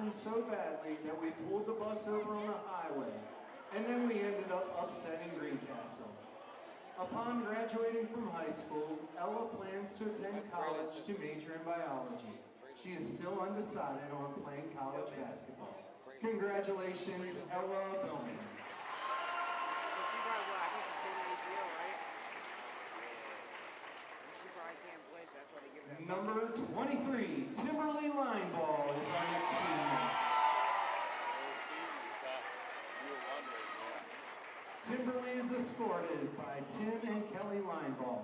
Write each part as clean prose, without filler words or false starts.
him so badly that we pulled the bus over on the highway, and then we ended up upsetting Greencastle. Upon graduating from high school, Ella plans to attend college to major in biology. She is still undecided on playing college basketball. Congratulations, Ella Billman. She probably, well, I think she tore her ACL, right? She probably can't play, so that's why they give her that. Number 23, Timberly Lineball is our next senior. Timberly is escorted by Tim and Kelly Lineball.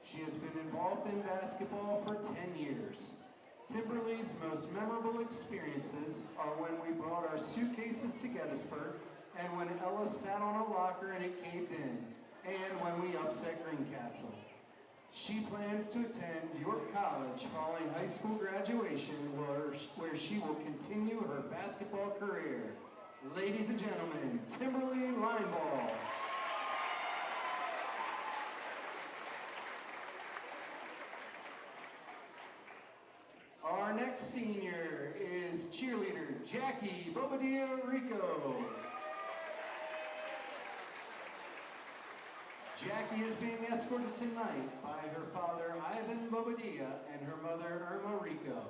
She has been involved in basketball for 10 years. Timberly's most memorable experiences are when we brought our suitcases to Gettysburg, and when Ella sat on a locker and it caved in, and when we upset Greencastle. She plans to attend York College following high school graduation, where she will continue her basketball career. Ladies and gentlemen, Timberly Lineball. Our next senior is cheerleader Jackie Bobadilla Rico. Jackie is being escorted tonight by her father Ivan Bobadilla and her mother Irma Rico.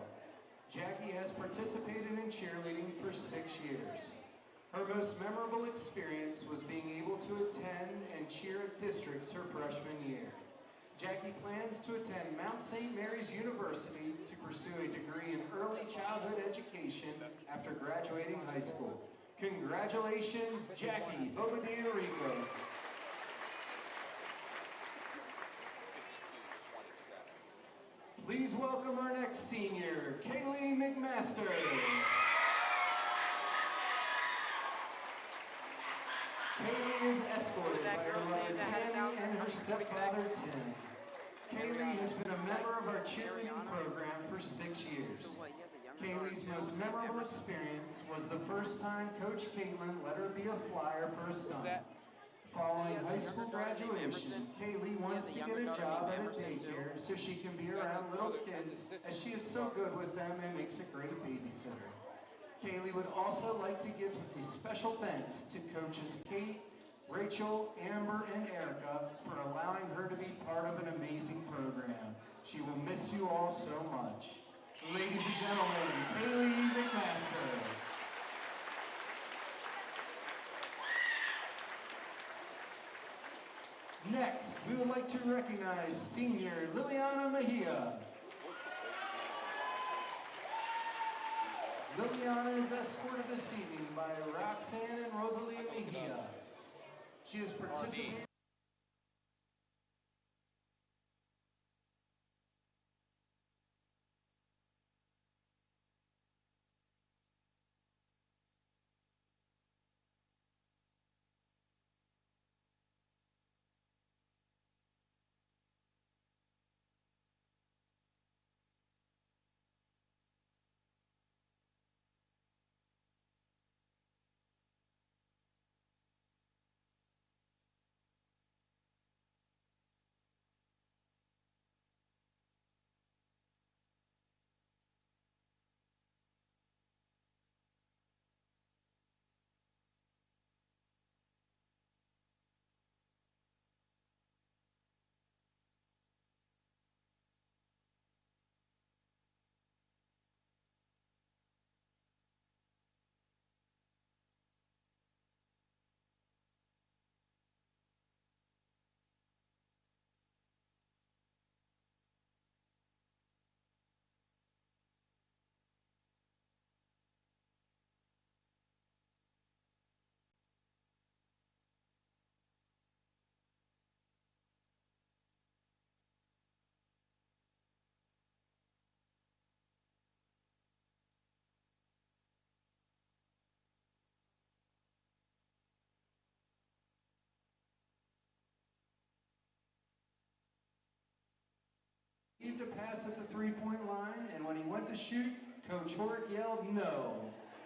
Jackie has participated in cheerleading for 6 years. Her most memorable experience was being able to attend and cheer at districts her freshman year. Jackie plans to attend Mount St. Mary's University to pursue a degree in early childhood education after graduating high school. Congratulations, Jackie Bobadilla Rico. Please welcome our next senior, Kaylee McMaster. Kaylee is escorted by her mother Tammy and her stepfather Tim. Kaylee has been a member of our cheerleading program for 6 years. Kaylee's most memorable experience was the first time Coach Caitlin let her be a flyer for a stunt. Following high school graduation, Kaylee wants to get a job at a daycare so she can be around little kids, as she is so good with them and makes a great babysitter. Kaylee would also like to give a special thanks to coaches Kate, Rachel, Amber, and Erica for allowing her to be part of an amazing program. She will miss you all so much. Ladies and gentlemen, Kaylee McMaster. Next, we would like to recognize senior Liliana Mejia. Liliana is escorted this evening by Roxanne and Rosalie Mejia. She has participated to pass at the three-point line, and when he went to shoot, Coach Hort yelled no.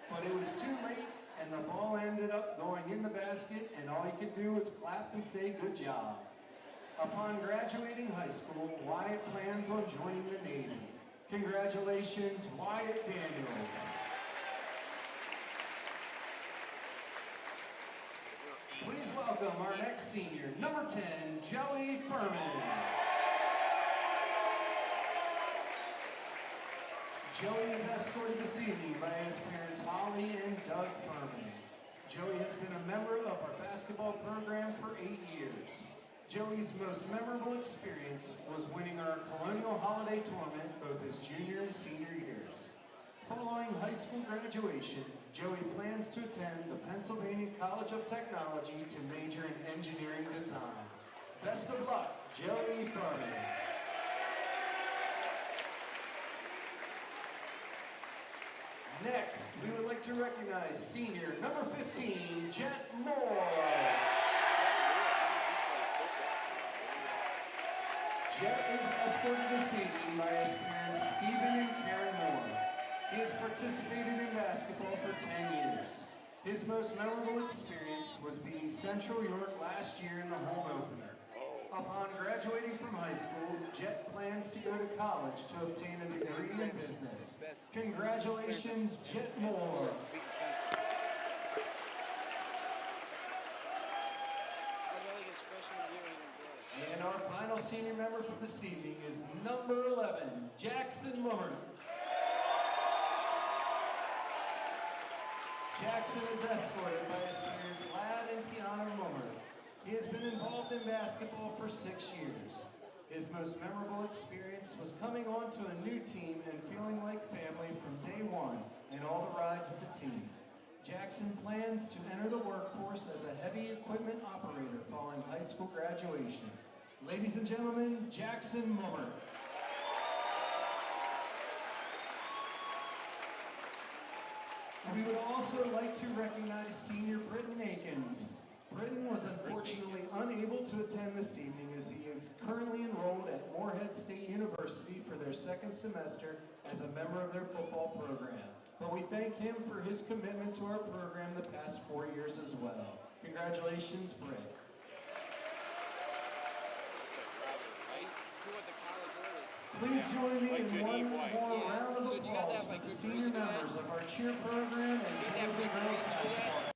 But it was too late, and the ball ended up going in the basket, and all he could do was clap and say good job. Upon graduating high school, Wyatt plans on joining the Navy. Congratulations, Wyatt Daniels. Please welcome our next senior, number 10, Joey Furman. Joey is escorted this evening by his parents, Holly and Doug Furman. Joey has been a member of our basketball program for 8 years. Joey's most memorable experience was winning our Colonial Holiday Tournament both his junior and senior years. Following high school graduation, Joey plans to attend the Pennsylvania College of Technology to major in engineering design. Best of luck, Joey Furman. Next, we would like to recognize senior number 15, Jet Moore. Jet is escorted this evening by his parents, Stephen and Karen Moore. He has participated in basketball for 10 years. His most memorable experience was beating Central York last year in the home opener. Upon graduating from high school, Jet plans to go to college to obtain a degree in business. Congratulations, Jet Moore. And our final senior member for this evening is number 11, Jackson Lummer. Jackson is escorted by his parents, Ladd and Tiana Lummer. He has been involved in basketball for 6 years. His most memorable experience was coming onto a new team and feeling like family from day one and all the rides with the team. Jackson plans to enter the workforce as a heavy equipment operator following high school graduation. Ladies and gentlemen, Jackson Mummer. We would also like to recognize senior Britton Akins. Britton was unfortunately unable to attend this evening as he is currently enrolled at Morehead State University for their second semester as a member of their football program. But we thank him for his commitment to our program the past 4 years as well. Congratulations, Britt. Please join me in one more round of applause for the senior members of our cheer program and boys and girls basketball team.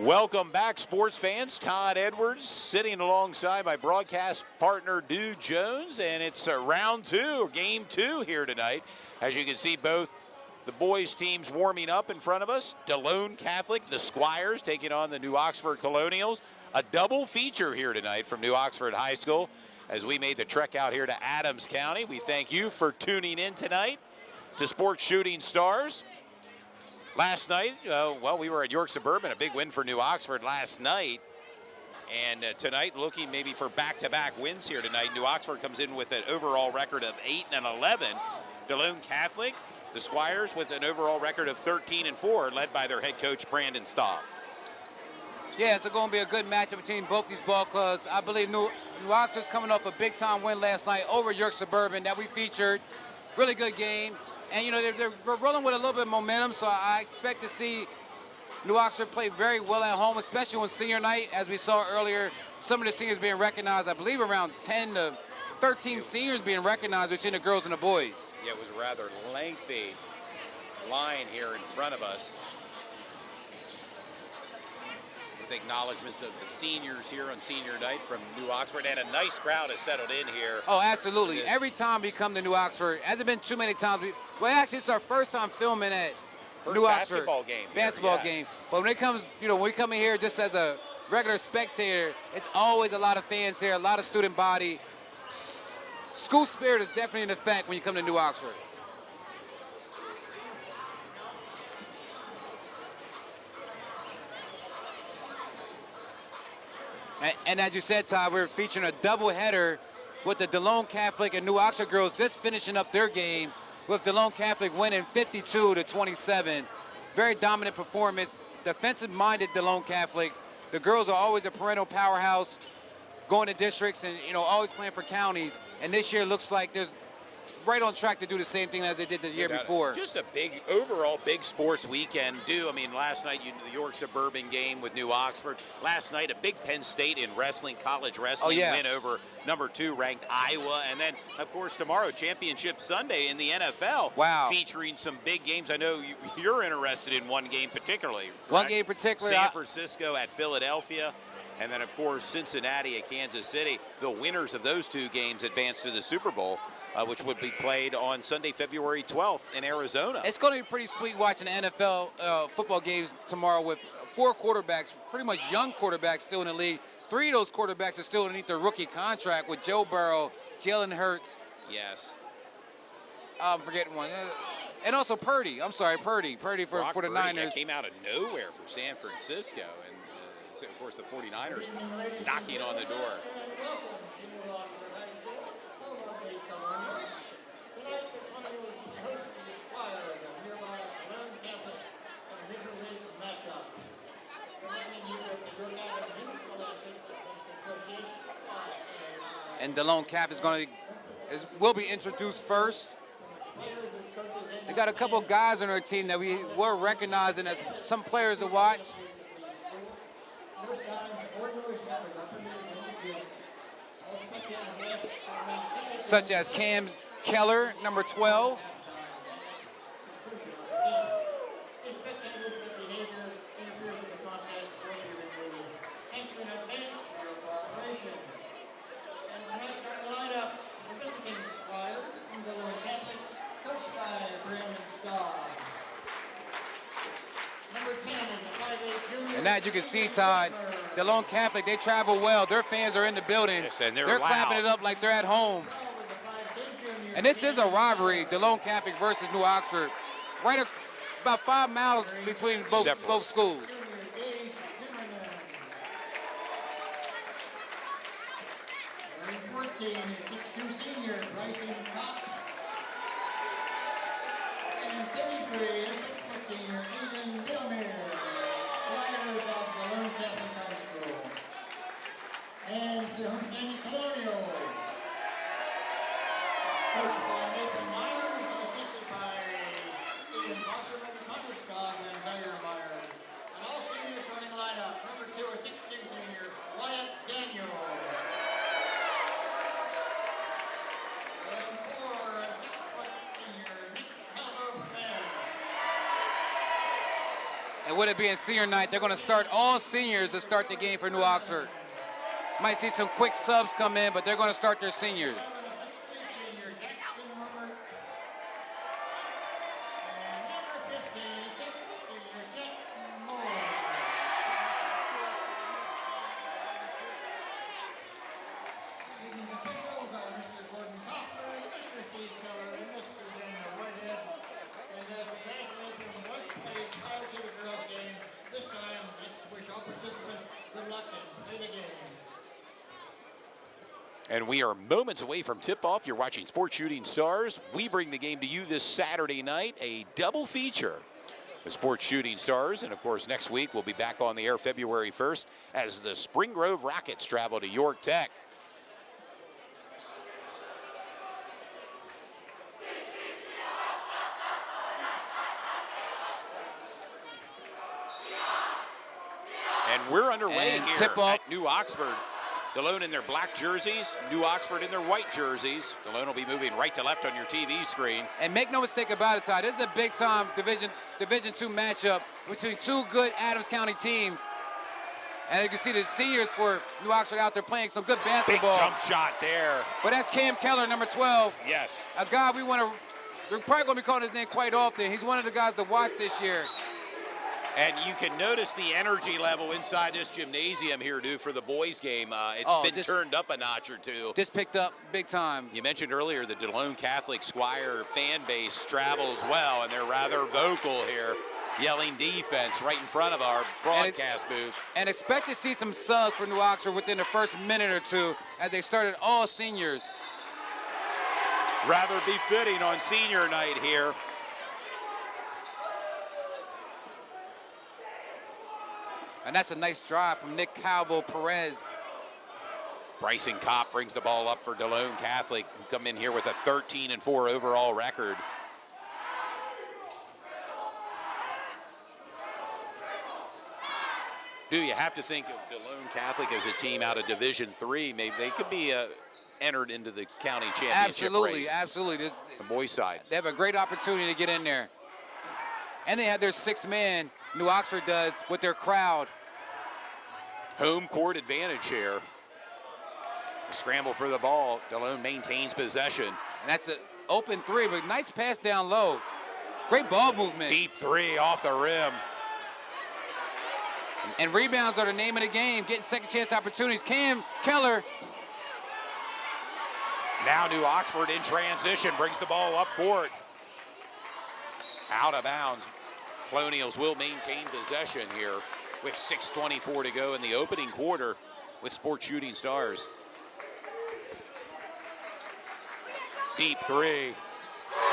Welcome back, sports fans. Todd Edwards sitting alongside my broadcast partner, Dude Jones, and it's round two, game two here tonight. As you can see, both the boys' teams warming up in front of us. Delone Catholic, the Squires, taking on the New Oxford Colonials. A double feature here tonight from New Oxford High School as we made the trek out here to Adams County. We thank you for tuning in tonight to Sports Shooting Stars. Last night, well, we were at York Suburban, a big win for New Oxford last night. And tonight, looking maybe for back-to-back wins here tonight. New Oxford comes in with an overall record of 8-11. Delone Catholic, the Squires, with an overall record of 13-4, led by their head coach, Brandon Staub. Yeah, it's going to be a good matchup between both these ball clubs. I believe New Oxford's coming off a big-time win last night over York Suburban that we featured. Really good game. And, you know, they're rolling with a little bit of momentum, so I expect to see New Oxford play very well at home, especially on senior night. As we saw earlier, some of the seniors being recognized, I believe around 10 to 13 seniors being recognized between the girls and the boys. Yeah, it was a rather lengthy line here in front of us, with acknowledgments of the seniors here on senior night from New Oxford, and a nice crowd has settled in here. Oh, absolutely. Every time we come to New Oxford, hasn't been too many times. Well, actually, it's our first time filming at New Oxford. Basketball game. But when it comes, you know, when we come in here just as a regular spectator, it's always a lot of fans here, a lot of student body. School spirit is definitely in effect when you come to New Oxford. And as you said, Todd, we're featuring a doubleheader with the Delone Catholic and New Oxford girls just finishing up their game, with Delone Catholic winning 52-27. Very dominant performance. Defensive-minded Delone Catholic. The girls are always a perennial powerhouse, going to districts and, you know, always playing for counties. And this year looks like there's right on track to do the same thing as they did the year before. Just a big, overall big sports weekend, I mean, last night, the York Suburban game with New Oxford. Last night, a big Penn State in wrestling, college wrestling win over number 2 ranked Iowa. And then, of course, tomorrow, Championship Sunday in the NFL. Wow. Featuring some big games. I know you're interested in one game particularly. One game particularly. San Francisco at Philadelphia. And then, of course, Cincinnati at Kansas City. The winners of those 2 games advance to the Super Bowl, which would be played on Sunday, February 12th in Arizona. It's going to be pretty sweet watching NFL football games tomorrow with 4 quarterbacks, pretty much young quarterbacks still in the league. 3 of those quarterbacks are still underneath their rookie contract with Joe Burrow, Jalen Hurts. Yes. I'm forgetting one. And also Purdy. I'm sorry, Purdy for the Niners. Came out of nowhere for San Francisco. And, of course, the 49ers knocking on the door. And Delone Cap will be introduced first. They got a couple guys on their team that we were recognizing as some players to watch. Such as Cam Keller, number 12. And as you can see, Todd, Delone Catholic, they travel well. Their fans are in the building. Yes, and they're clapping it up like they're at home. And this is a rivalry, Delone Catholic versus New Oxford. Right about 5 miles between both schools. Wearing 14 is 6'2" senior Bryson Kopp. And 33 is 6' senior Aiden Bilmer. Squires of Delone Catholic High School. And the Homestead Colonials, coached by Nathan Myers and assisted by Ian Wasserman, Thunderstog, and Zaire Myers. And all seniors starting lineup. Number 2 is 6'2" senior Wyatt Daniels. And 4 And with it being senior night, they're going to start all seniors to start the game for New Oxford. Might see some quick subs come in, but they're going to start their seniors. And we are moments away from tip-off. You're watching Sports Shooting Stars. We bring the game to you this Saturday night, a double feature. The Sports Shooting Stars, and of course next week we'll be back on the air February 1st as the Spring Grove Rockets travel to York Tech. And we're underway And here tip-off. at New Oxford. Delone in their black jerseys, New Oxford in their white jerseys. Delone will be moving right to left on your TV screen. And make no mistake about it, Ty, this is a big-time Division II matchup between two good Adams County teams. And you can see the seniors for New Oxford out there playing some good Big basketball. jump shot there. But that's Cam Keller, number 12. Yes. A guy we're probably going to be calling his name quite often. He's one of the guys to watch this year. And you can notice the energy level inside this gymnasium here, dude, for the boys' game. It's been turned up a notch or two. Just picked up big time. You mentioned earlier the Delone Catholic Squire fan base travels well, and they're rather vocal here, yelling defense right in front of our broadcast booth. And expect to see some subs for New Oxford within the first minute or two as they started all seniors. Rather befitting on senior night here. And that's a nice drive from Nick Calvo-Perez. Bryson Kopp brings the ball up for Delone Catholic, who come in here with a 13-4 overall record. Do you have to think of Delone Catholic as a team out of Division III? Maybe they could be entered into the county championship race. Absolutely. The boys' side. They have a great opportunity to get in there. And they have their sixth man, New Oxford does, with their crowd. Home court advantage here. Scramble for the ball. Delone maintains possession. And that's an open three, but nice pass down low. Great ball movement. Deep three off the rim. And rebounds are the name of the game, getting second chance opportunities. Cam Keller. Now New Oxford in transition, brings the ball up court. Out of bounds. Colonials will maintain possession here with 6:24 to go in the opening quarter with Sports Shooting Stars. Deep three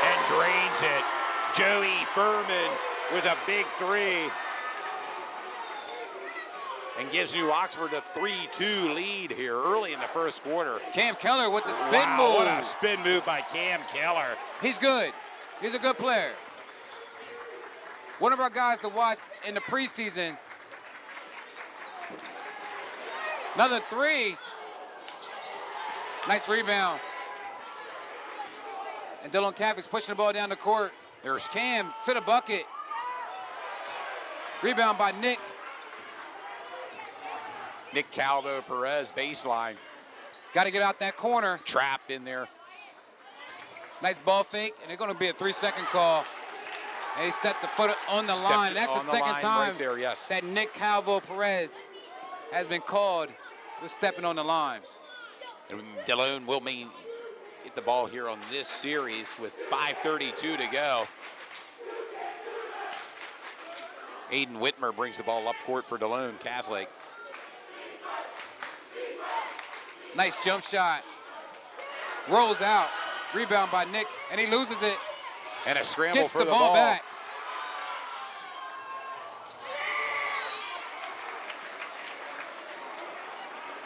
and drains it. Joey Furman with a big three and gives New Oxford a 3-2 lead here early in the first quarter. Cam Keller with the spin move. What a spin move by Cam Keller. He's good. He's a good player. One of our guys to watch in the preseason. Another three. Nice rebound. And Delone Catholic's pushing the ball down the court. There's Cam to the bucket. Rebound by Nick. Nick Calvo-Perez baseline. Got to get out that corner. Trapped in there. Nice ball fake, and it's going to be a 3-second call. And he stepped the foot on the line. And that's the second time right there, yes, that Nick Calvo-Perez has been called for stepping on the line. And Delone will get the ball here on this series with 5:32 to go. Aiden Whitmer brings the ball up court for Delone Catholic. Nice jump shot. Rolls out. Rebound by Nick, and he loses it. And a scramble Gets for the the ball back.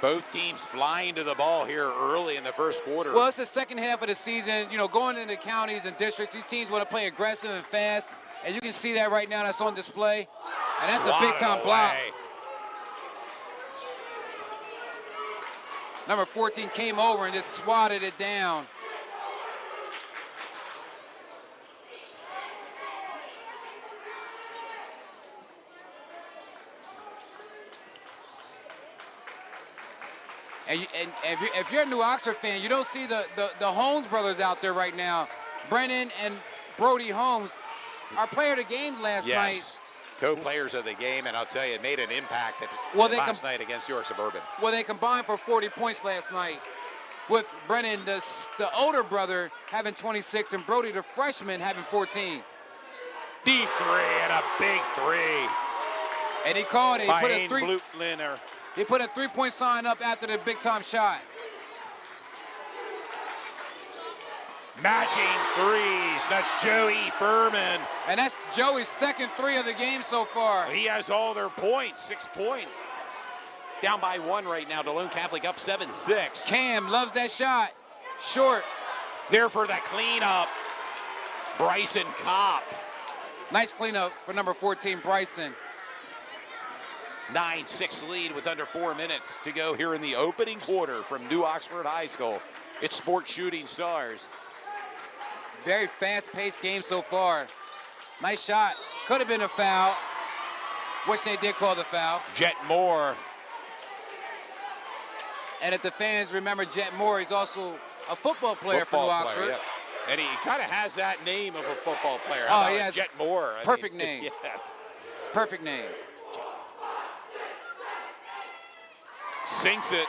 Both teams flying to the ball here early in the first quarter. Well, it's the second half of the season. You know, going into counties and districts, these teams want to play aggressive and fast. And you can see that right now. That's on display. And that's a big-time block. Number 14 came over and just swatted it down. And if you're a New Oxford fan, you don't see the Holmes brothers out there right now. Brennan and Brody Holmes, our player of the game last night. Co-players of the game, and I'll tell you, it made an impact last night against York Suburban. Well, they combined for 40 points last night, with Brennan, the older brother, having 26, and Brody, the freshman, having 14. Deep three and a big three. And he called it. He put a three-point sign up after the big-time shot. Matching threes. That's Joey Furman. And that's Joey's second three of the game so far. He has all their points, 6 points. Down by 1 right now. Delone Catholic up 7-6. Cam loves that shot. Short. There for the cleanup. Bryson Kopp. Nice cleanup for number 14, Bryson. 9-6 lead with under 4 minutes to go here in the opening quarter from New Oxford High School. It's Sports Shooting Stars. Very fast-paced game so far. Nice shot. Could have been a foul. Which they did call the foul. Jet Moore. And if the fans remember Jet Moore, he's also a football player for New Oxford. Yep. And he kind of has that name of a football player. Oh, yes. Jet Moore. Perfect name. Yes. Perfect name. Sinks it.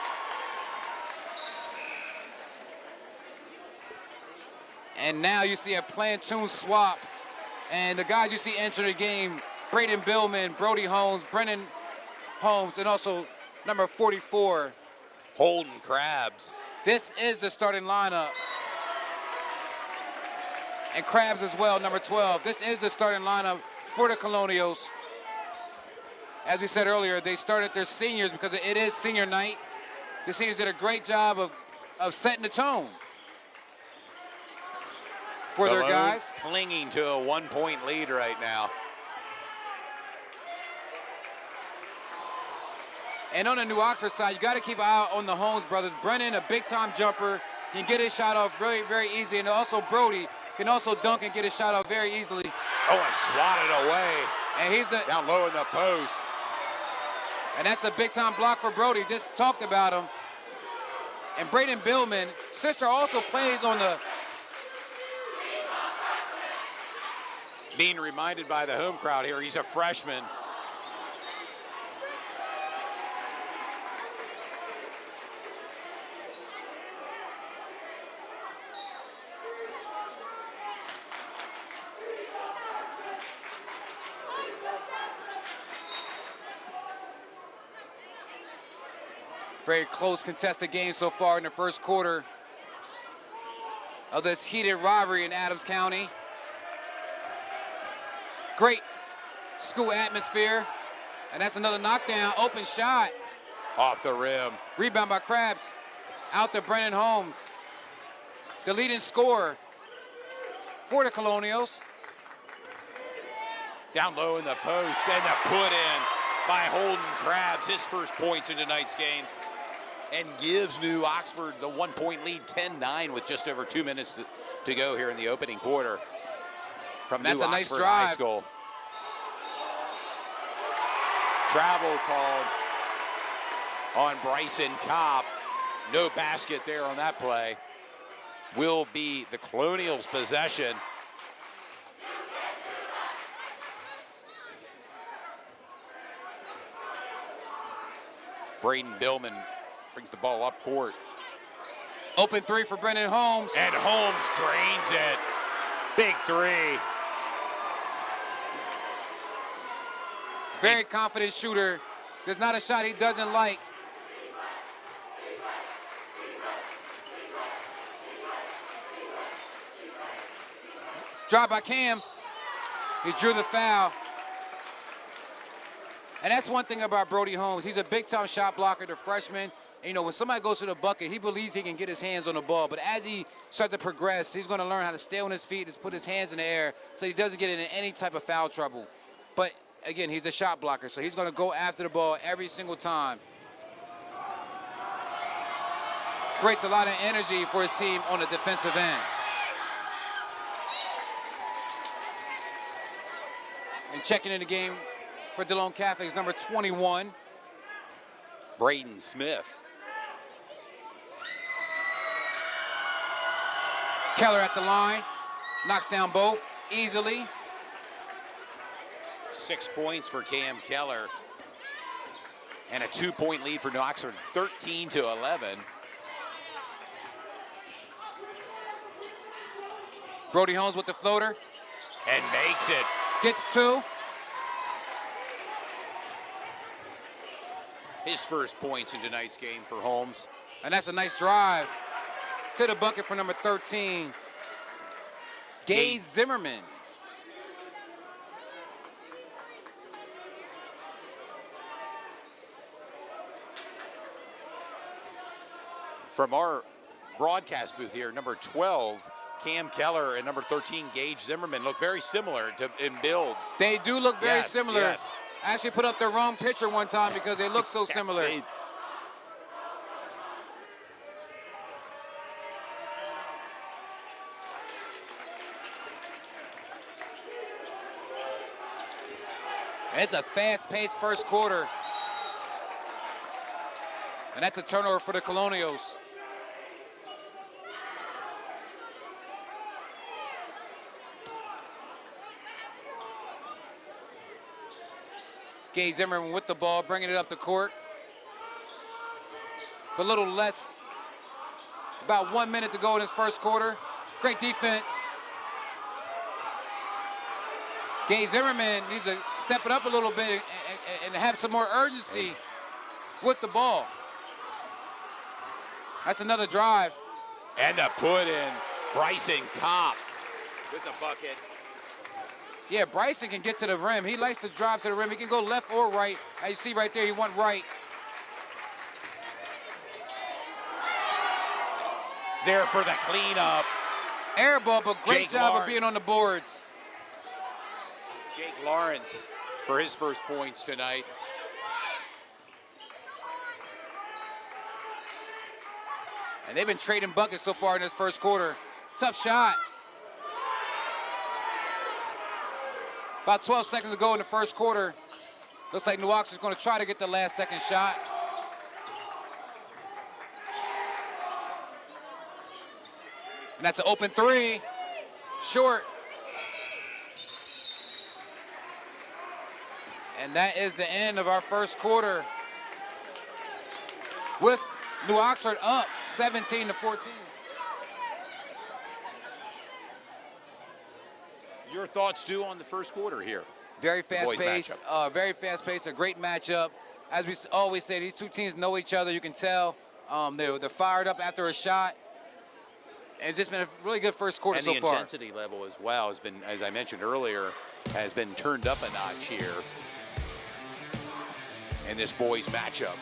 And now you see a platoon swap. And the guys you see enter the game, Braden Billman, Brody Holmes, Brennan Holmes, and also number 44. Holden Krabs. This is the starting lineup. And Krabs as well, number 12. This is the starting lineup for the Colonials. As we said earlier, they started their seniors because it is senior night. The seniors did a great job of setting the tone for their guys. Clinging to a 1-point lead right now. And on the New Oxford side, you got to keep an eye on the Holmes brothers. Brennan, a big-time jumper, can get his shot off very, very easy. And also Brody can also dunk and get his shot off very easily. Oh, and swatted away. And he's down low in the post. And that's a big-time block for Brody. Just talked about him. And Braden Billman, sister also plays on the... Being reminded by the home crowd here, he's a freshman. Very close contested game so far in the first quarter of this heated rivalry in Adams County. Great school atmosphere. And that's another knockdown, open shot. Off the rim. Rebound by Krabs. Out to Brennan Holmes. The leading scorer for the Colonials. Down low in the post, and the put in by Holden Krabs, his first points in tonight's game. And gives New Oxford the 1-point lead, 10-9 with just over 2 minutes to go here in the opening quarter. From New Oxford nice drive. High School. Travel called on Bryson Kopp. No basket there on that play. Will be the Colonials' possession. Braden Billman brings the ball up court. Open three for Brennan Holmes. And Holmes drains it. Big three. Very confident shooter. There's not a shot he doesn't like. Drive by Cam. He drew the foul. And that's one thing about Brody Holmes. He's a big-time shot blocker, the freshman. And, you know, when somebody goes to the bucket, he believes he can get his hands on the ball. But as he starts to progress, he's going to learn how to stay on his feet, just put his hands in the air so he doesn't get into any type of foul trouble. But, again, he's a shot blocker, so he's going to go after the ball every single time. Creates a lot of energy for his team on the defensive end. And checking in the game for Delone Catholic is number 21. Braden Smith. Keller at the line, knocks down both easily. 6 points for Cam Keller. And a 2-point lead for New Oxford, 13-11. Brody Holmes with the floater. And makes it. Gets 2. His first points in tonight's game for Holmes. And that's a nice drive to the bucket for number 13, Gage Zimmerman. From our broadcast booth here, number 12, Cam Keller, and number 13, Gage Zimmerman, look very similar in build. They do look very similar. Yes. I actually put up the wrong picture one time because they look so similar. It's a fast-paced first quarter. And that's a turnover for the Colonials. Gage Zimmerman with the ball, bringing it up the court. For a little less, about 1 minute to go in this first quarter. Great defense. Gage Zimmerman needs to step it up a little bit and have some more urgency with the ball. That's another drive. And a put in, Bryson Kopp with the bucket. Yeah, Bryson can get to the rim. He likes to drive to the rim. He can go left or right. As you see right there, he went right. There for the cleanup. Air ball, but great Jake job Lawrence. of being on the boards. Jake Lawrence for his first points tonight. And they've been trading buckets so far in this first quarter. Tough shot. About 12 seconds to go in the first quarter. Looks like New Oxford's going to try to get the last second shot. And that's an open three. Short. And that is the end of our first quarter, with New Oxford up 17-14. Your thoughts, Stu, on the first quarter here? Very fast-paced, a great matchup. As we always say, these two teams know each other. You can tell they're fired up after a shot. And it's just been a really good first quarter so far. And the intensity level as well has been, as I mentioned earlier, has been turned up a notch here in this boys matchup.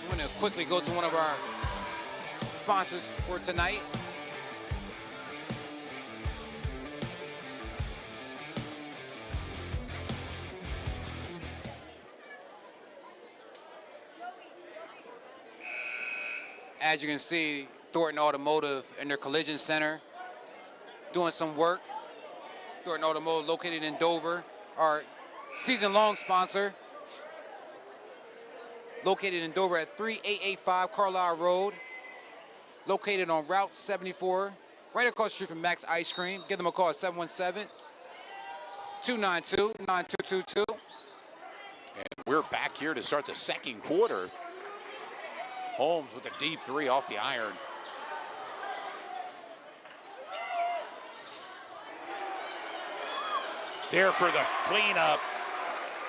I'm going to quickly go to one of our sponsors for tonight. As you can see, Thornton Automotive and their collision center doing some work. Thornton Automotive, located in Dover, our season-long sponsor. Located in Dover at 3885 Carlisle Road. Located on Route 74, right across the street from Max Ice Cream. Give them a call at 717-292-9222. And we're back here to start the second quarter. Holmes with a deep three off the iron. There for the cleanup.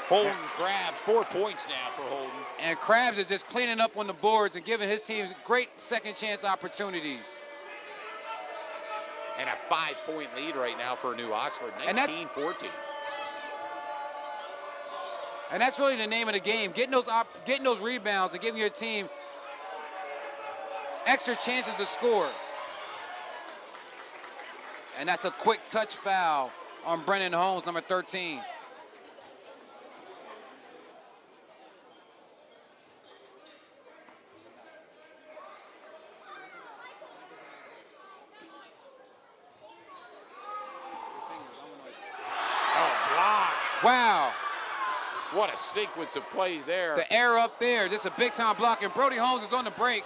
Holden grabs 4 points now for Holden. And Krabs is just cleaning up on the boards and giving his team great second chance opportunities. And a 5-point lead right now for New Oxford, 19-14. And that's really the name of the game, getting those rebounds and giving your team extra chances to score. And that's a quick touch foul on Brennan Holmes, number 13. What a sequence of plays there. The error up there, just a big-time block, and Brody Holmes is on the break.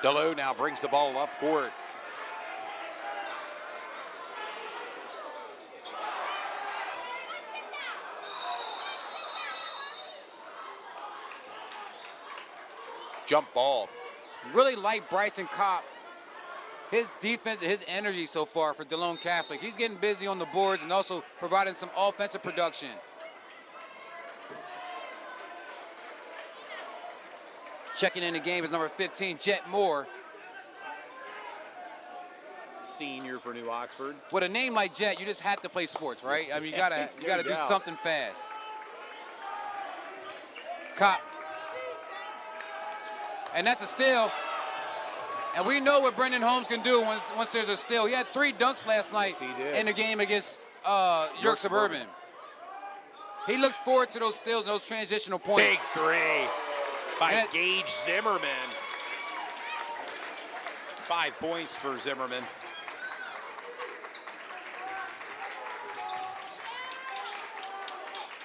Delone now brings the ball up court. Jump ball. Really like Bryson Kopp. His defense, his energy so far for Delone Catholic. He's getting busy on the boards and also providing some offensive production. Checking in the game is number 15, Jet Moore. Senior for New Oxford. With a name like Jet, you just have to play sports, right? I mean, you gotta do something fast. Kopp. And that's a steal. And we know what Brendan Holmes can do once there's a steal. He had 3 dunks last night in the game against York Suburban. He looks forward to those steals and those transitional points. Big 3 by Gage Zimmerman. 5 points for Zimmerman.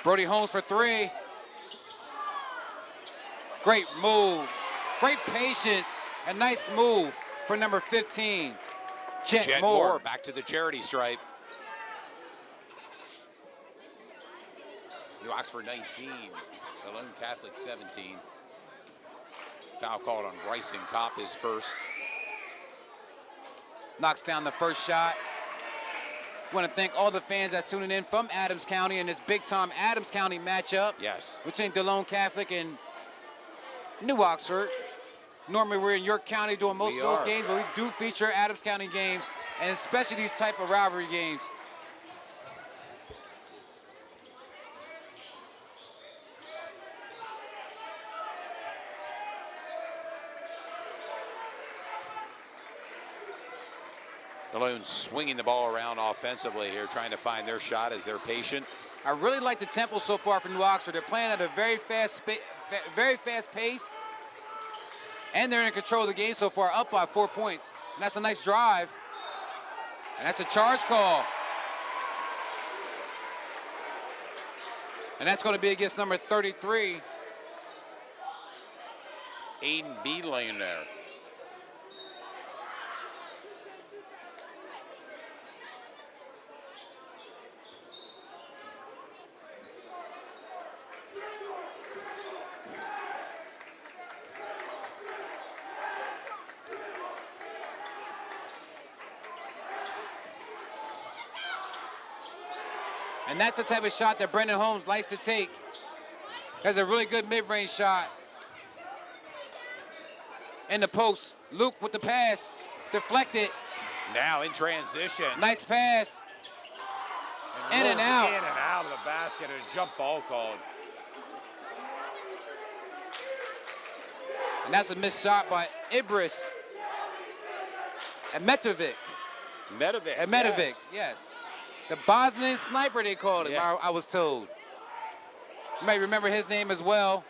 Brody Holmes for 3. Great move. Great patience. A nice move for number 15, Jet Moore. Back to the charity stripe. New Oxford 19, Delone Catholic 17. Foul called on Bryson Kopp, his first. Knocks down the first shot. Want to thank all the fans that's tuning in from Adams County in this big-time Adams County matchup. Yes. Between Delone Catholic and New Oxford. Normally we're in York County doing most of those games, but we do feature Adams County games, and especially these type of rivalry games. Delone swinging the ball around offensively here, trying to find their shot as they're patient. I really like the tempo so far for New Oxford. They're playing at a very fast pace. And they're in control of the game so far, up by 4 points. And that's a nice drive. And that's a charge call. And that's going to be against number 33. Aiden Delone there. And that's the type of shot that Brendan Holmes likes to take. Has a really good mid-range shot. In the post, Luke with the pass, deflected. Now in transition. Nice pass. In and out. In and out of the basket, and a jump ball called. And that's a missed shot by Ibris. And Metovic. Metovic, yes. The Bosnian sniper, they called him, I was told. You may remember his name as well.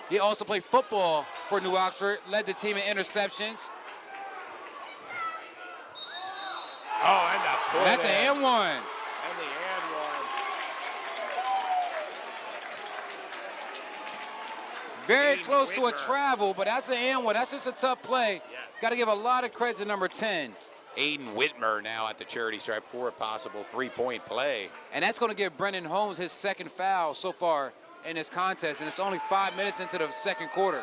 He also played football for New Oxford, led the team in interceptions. Oh, and the pull. That's an and one. And the and one. Very close to a travel, but that's an and one. That's just a tough play. Yes. Got to give a lot of credit to number 10. Aiden Whitmer now at the charity stripe for a possible 3-point play. And that's going to give Brendan Holmes his second foul so far in this contest, and it's only 5 minutes into the second quarter.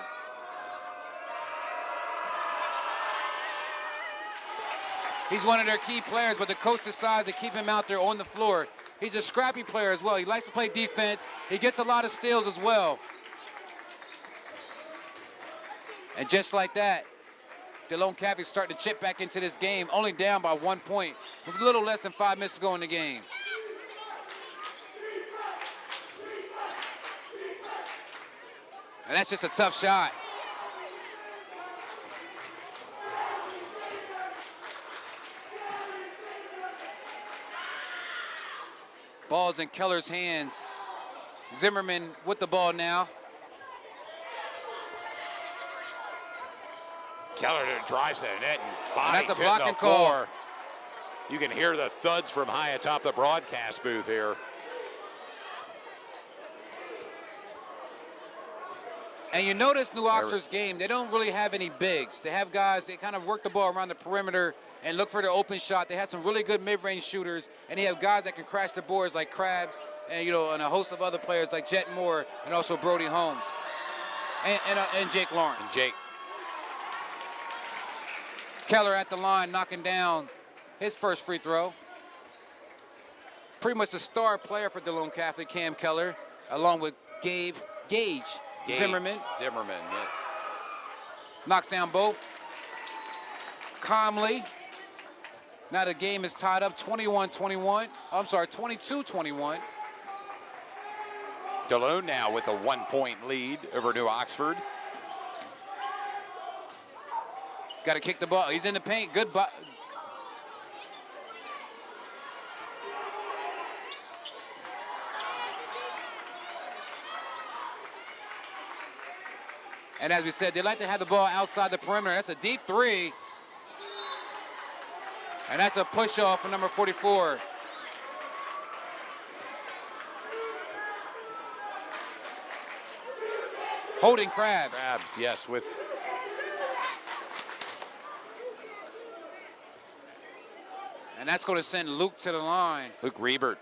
He's one of their key players, but the coach decides to keep him out there on the floor. He's a scrappy player as well. He likes to play defense. He gets a lot of steals as well. And just like that, Delone Catholic starting to chip back into this game, only down by 1 point, with a little less than 5 minutes to go in the game. And that's just a tough shot. Ball's in Keller's hands. Zimmerman with the ball now. Keller drives to the net and bodies that's a hitting blocking the call. floor. You can hear the thuds from high atop the broadcast booth here. And you notice New Oxford's game, they don't really have any bigs. They have guys, they kind of work the ball around the perimeter and look for the open shot. They have some really good mid-range shooters, and they have guys that can crash the boards like Krabs and, you know, and a host of other players like Jet Moore and also Brody Holmes and Jake Lawrence. And Jake. Keller at the line, knocking down his first free throw. Pretty much a star player for Delone Catholic, Cam Keller, along with Gage Zimmerman. Zimmerman, yes. Knocks down both. Calmly. Now the game is tied up 21-21. I'm sorry, 22-21. Delone now with a 1-point lead over New Oxford. Got to kick the ball. He's in the paint. Good. And as we said, they like to have the ball outside the perimeter. That's a deep three. And that's a push off for number 44. Holding Krabs. Krabs, yes, with And that's going to send Luke to the line. Luke Riebert.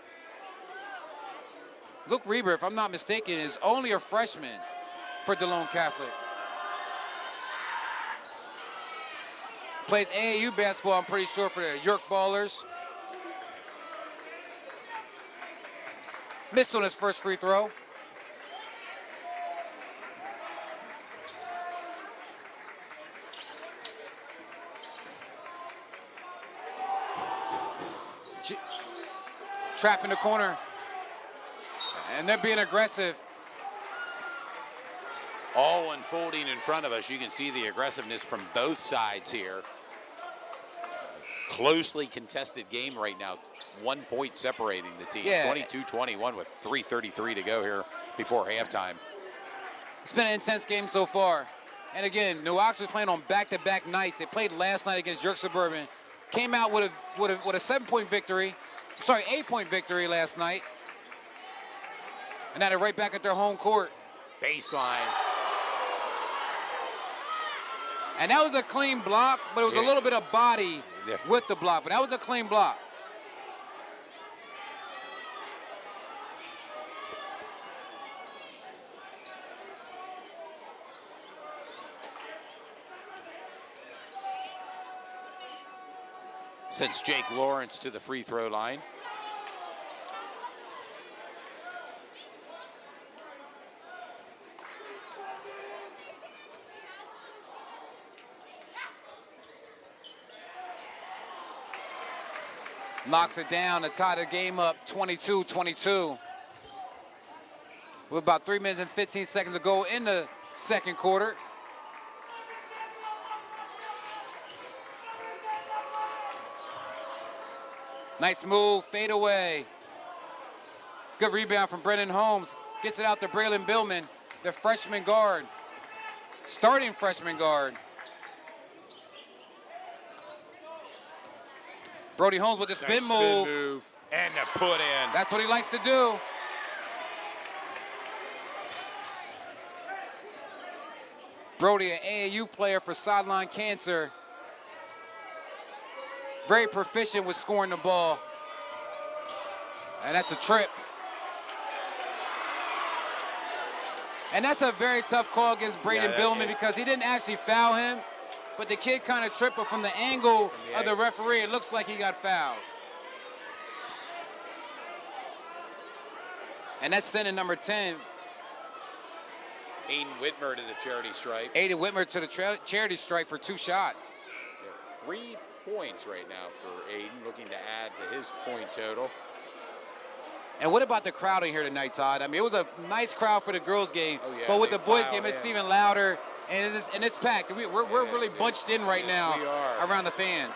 Luke Riebert, if I'm not mistaken, is only a freshman for Delone Catholic. Plays AAU basketball, I'm pretty sure, for the York Ballers. Missed on his first free throw. Trap in the corner. And they're being aggressive. All unfolding in front of us. You can see the aggressiveness from both sides here. Closely contested game right now. 1 point separating the team. Yeah. 22-21 with 3:33 to go here before halftime. It's been an intense game so far. And again, New Oxford's playing on back-to-back nights. They played last night against York Suburban. Came out with a 7-point victory. Sorry, 8-point victory last night. And now they're right back at their home court. Baseline. And that was a clean block, but it was a little bit of body Yeah. with the block. But that was a clean block. Sends Jake Lawrence to the free throw line. Knocks it down to tie the game up 22-22. With about 3 minutes and 15 seconds to go in the second quarter. Nice move, fade away. Good rebound from Brennan Holmes. Gets it out to Braylon Billman, the freshman guard. Starting freshman guard. Brody Holmes with the spin move. And the put in. That's what he likes to do. Brody, an AAU player for Sideline Cancer. Very proficient with scoring the ball. And that's a trip. And that's a very tough call against Braden Billman because he didn't actually foul him, but the kid kind of tripped, but from the angle of the referee, it looks like he got fouled. And that's sending number 10. Aiden Whitmer to the charity stripe. Aiden Whitmer to the charity stripe for 2 shots. 3 points right now for Aiden, looking to add to his point total. And what about the crowd in here tonight, Todd? I mean, it was a nice crowd for the girls' game, but with the boys' game, it's even louder, and it's packed. We're really bunched in right now around the fans.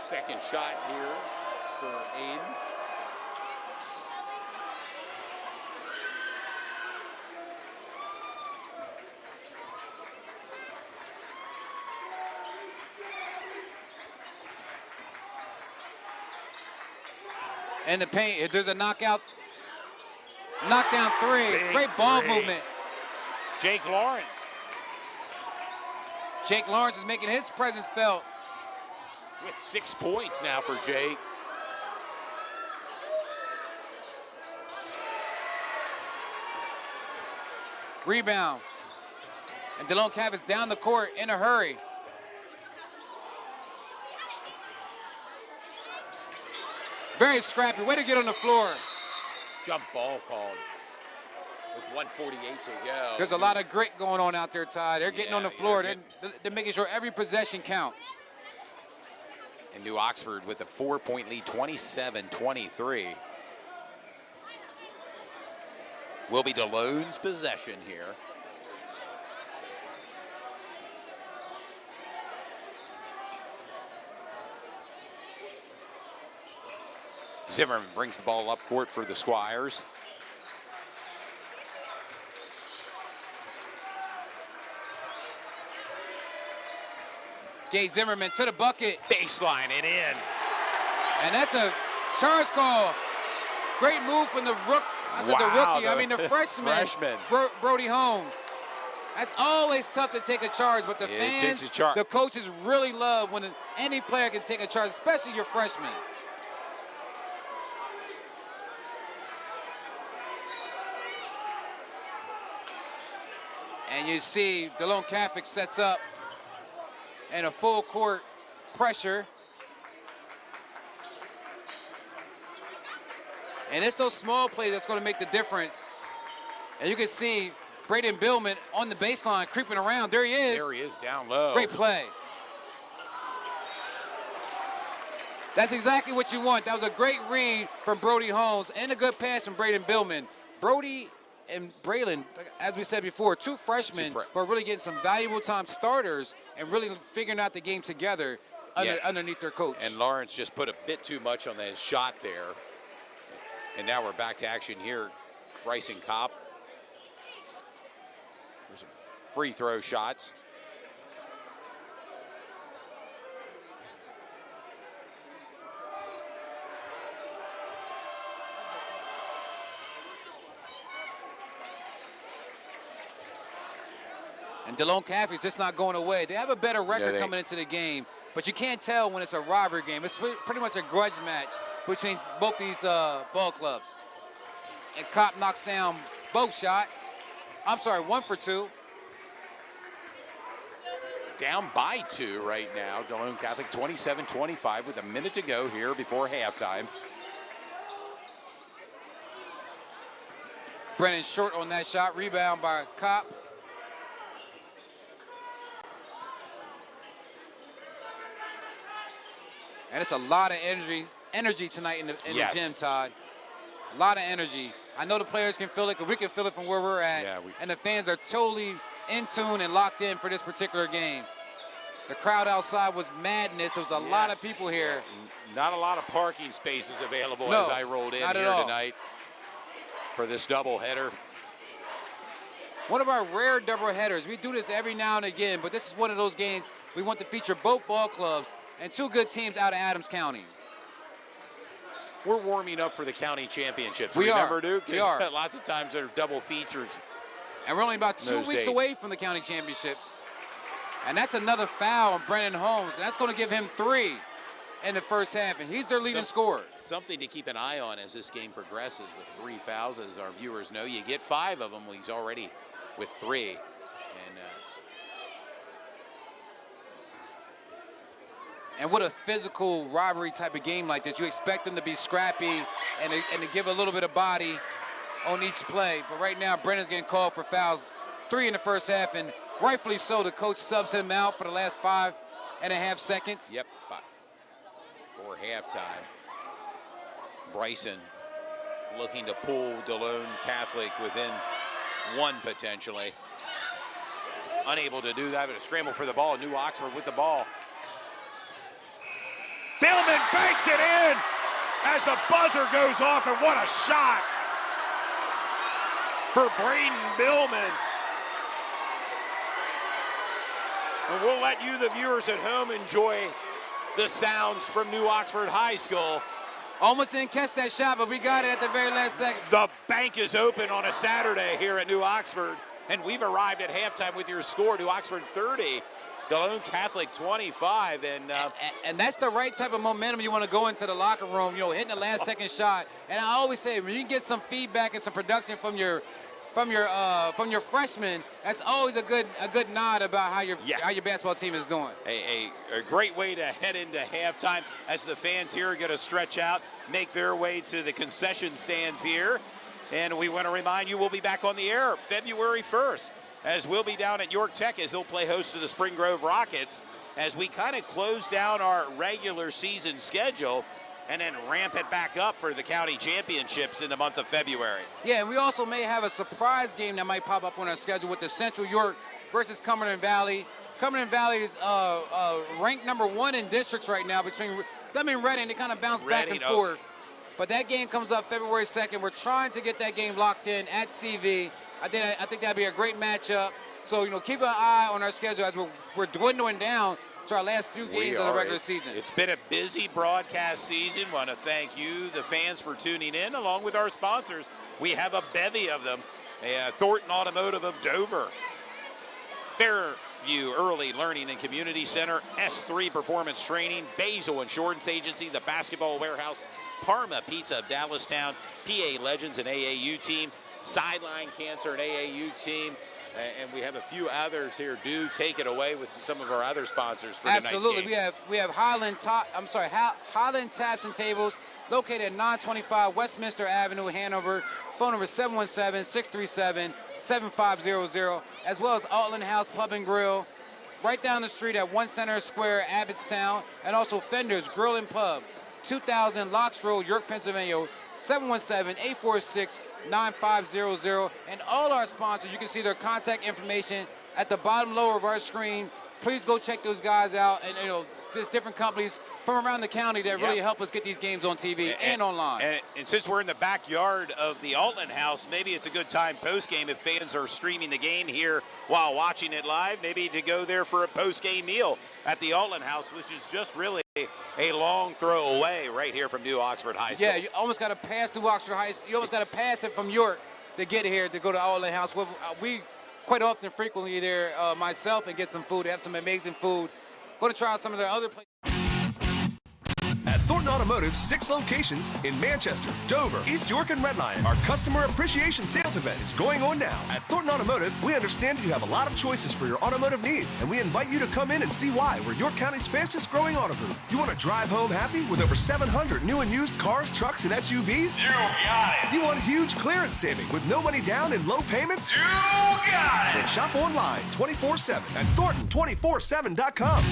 Second shot here for Aiden. In the paint, if there's a knockdown three. Big Great ball three. movement. Jake Lawrence. Jake Lawrence is making his presence felt. With 6 points now for Jake. Rebound. And Delone Cavis down the court in a hurry. Very scrappy. Way to get on the floor. Jump ball called with 1:48 to go. There's a lot of grit going on out there, Todd. They're getting on the floor. yeah, They're making sure every possession counts. And New Oxford with a 4-point lead, 27-23. Will be Delone's possession here. Zimmerman brings the ball up court for the Squires. Gage Zimmerman to the bucket. Baseline and in. And that's a charge call. Great move from the rook. I said Wow, the rookie. I mean the freshman. Brody Holmes. That's always tough to take a charge, but the It fans, takes a charge. the coaches really love when any player can take a charge, especially your freshman. And you see Delone Catholic sets up and a full court pressure. And it's those small plays that's going to make the difference. And you can see Braden Billman on the baseline creeping around. There he is. There he is down low. Great play. That's exactly what you want. That was a great read from Brody Holmes and a good pass from Braden Billman. Brody and Braylon, as we said before, two freshmen who are really getting some valuable time starters and really figuring out the game together underneath their coach. And Lawrence just put a bit too much on that shot there. And now we're back to action here. Bryson Kopp. There's some free throw shots. And Delone Caffey's just not going away. They have a better record coming into the game, but you can't tell when it's a rivalry game. It's pretty much a grudge match between both these ball clubs. And Kopp knocks down both shots. I'm sorry, 1 for 2. Down by 2 right now. Delone Catholic 27-25 with a minute to go here before halftime. Brennan short on that shot. Rebound by Kopp. And it's a lot of energy tonight in the gym, Todd. A lot of energy. I know the players can feel it, because we can feel it from where we're at. Yeah, and the fans are totally in tune and locked in for this particular game. The crowd outside was madness. There was a lot of people here. Not a lot of parking spaces available as I rolled in here tonight for this doubleheader. One of our rare doubleheaders. We do this every now and again, but this is one of those games we want to feature both ball clubs and two good teams out of Adams County. We're warming up for the county championships. We Remember, are. Duke? We are. Lots of times there are double features. And we're only about 2 weeks away from the county championships. And that's another foul on Brennan Holmes. And that's going to give him 3 in the first half. And he's their leading scorer. Something to keep an eye on as this game progresses with 3 fouls. As our viewers know, you get 5 of them. Well, he's already with 3. And what a physical rivalry type of game like this. You expect them to be scrappy and to give a little bit of body on each play. But right now, Brennan's getting called for fouls. 3 in the first half, and rightfully so. The coach subs him out for the last 5.5 seconds. Yep, for halftime. Bryson looking to pull Delone Catholic within 1 potentially. Unable to do that, but a scramble for the ball. New Oxford with the ball. Billman banks it in as the buzzer goes off, and what a shot for Braden Billman. And we'll let you, the viewers at home, enjoy the sounds from New Oxford High School. Almost didn't catch that shot, but we got it at the very last second. The bank is open on a Saturday here at New Oxford, and we've arrived at halftime with your score. New Oxford 30, Delone Catholic 25. And that's the right type of momentum you want to go into the locker room, you know, hitting the last second shot. And I always say, when you get some feedback and some production from your freshmen, that's always a good nod about how your basketball team is doing. A great way to head into halftime as the fans here are going to stretch out, make their way to the concession stands here. And we want to remind you we'll be back on the air February 1st as we'll be down at York Tech as they'll play host to the Spring Grove Rockets as we kind of close down our regular season schedule and then ramp it back up for the county championships in the month of February. Yeah, and we also may have a surprise game that might pop up on our schedule with the Central York versus Cumberland Valley. Cumberland Valley is ranked number 1 in districts right now between them and Reading. They kind of bounce back and forth. But that game comes up February 2nd. We're trying to get that game locked in at CV. I think that'd be a great matchup. So, you know, keep an eye on our schedule as we're dwindling down to our last few games of the regular season. It's been a busy broadcast season. Want to thank you, the fans, for tuning in, along with our sponsors. We have a bevy of them. Thornton Automotive of Dover, Fairview Early Learning and Community Center, S3 Performance Training, Basil Insurance Agency, the Basketball Warehouse, Parma Pizza of Dallastown, PA Legends and AAU team, Sideline Cancer and AAU team. And we have a few others here. Do take it away with some of our other sponsors for tonight's game. Absolutely. We have Highland Taps and Tables, located at 925 Westminster Avenue, Hanover. Phone number 717-637-7500, as well as Altland House Pub and Grill, right down the street at 1 Center Square, Abbottstown, and also Fender's Grill and Pub, 2000 Locks Road, York, Pennsylvania, 717-846-9500. And all our sponsors, you can see their contact information at the bottom lower of our screen. Please go check those guys out. And, you know, there's different companies from around the county that really help us get these games on TV and online. And since we're in the backyard of the Altland House, maybe it's a good time post-game if fans are streaming the game here while watching it live, maybe to go there for a post-game meal at the Altland House, which is just really a long throw away right here from New Oxford High School. Yeah, you almost got to pass New Oxford High School. You almost got to pass it from York to get here to go to Altland House. We quite often, frequently there myself and get some food. They have some amazing food. Going to try out some of their other places. At Thornton Automotive, 6 locations in Manchester, Dover, East York, and Redline. Our Customer Appreciation Sales Event is going on now. At Thornton Automotive, we understand you have a lot of choices for your automotive needs, and we invite you to come in and see why we're York County's fastest growing auto group. You want to drive home happy with over 700 new and used cars, trucks, and SUVs? You got it. You want huge clearance savings with no money down and low payments? You got it. Then shop online 24/7 at Thornton247.com.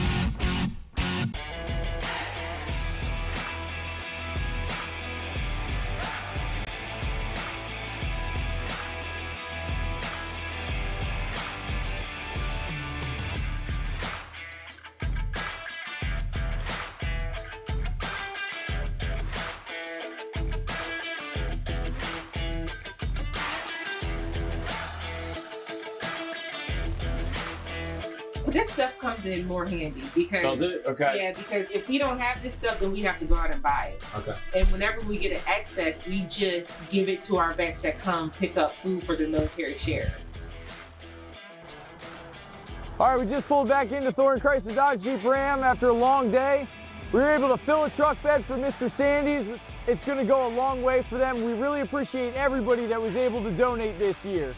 This stuff comes in more handy because Does it? Okay. Yeah, because if we don't have this stuff, then we have to go out and buy it. Okay. And whenever we get an excess, we just give it to our vets that come pick up food for the military share. All right, we just pulled back into Thornton Chrysler Dodge Jeep Ram after a long day. We were able to fill a truck bed for Mr. Sandy's. It's going to go a long way for them. We really appreciate everybody that was able to donate this year.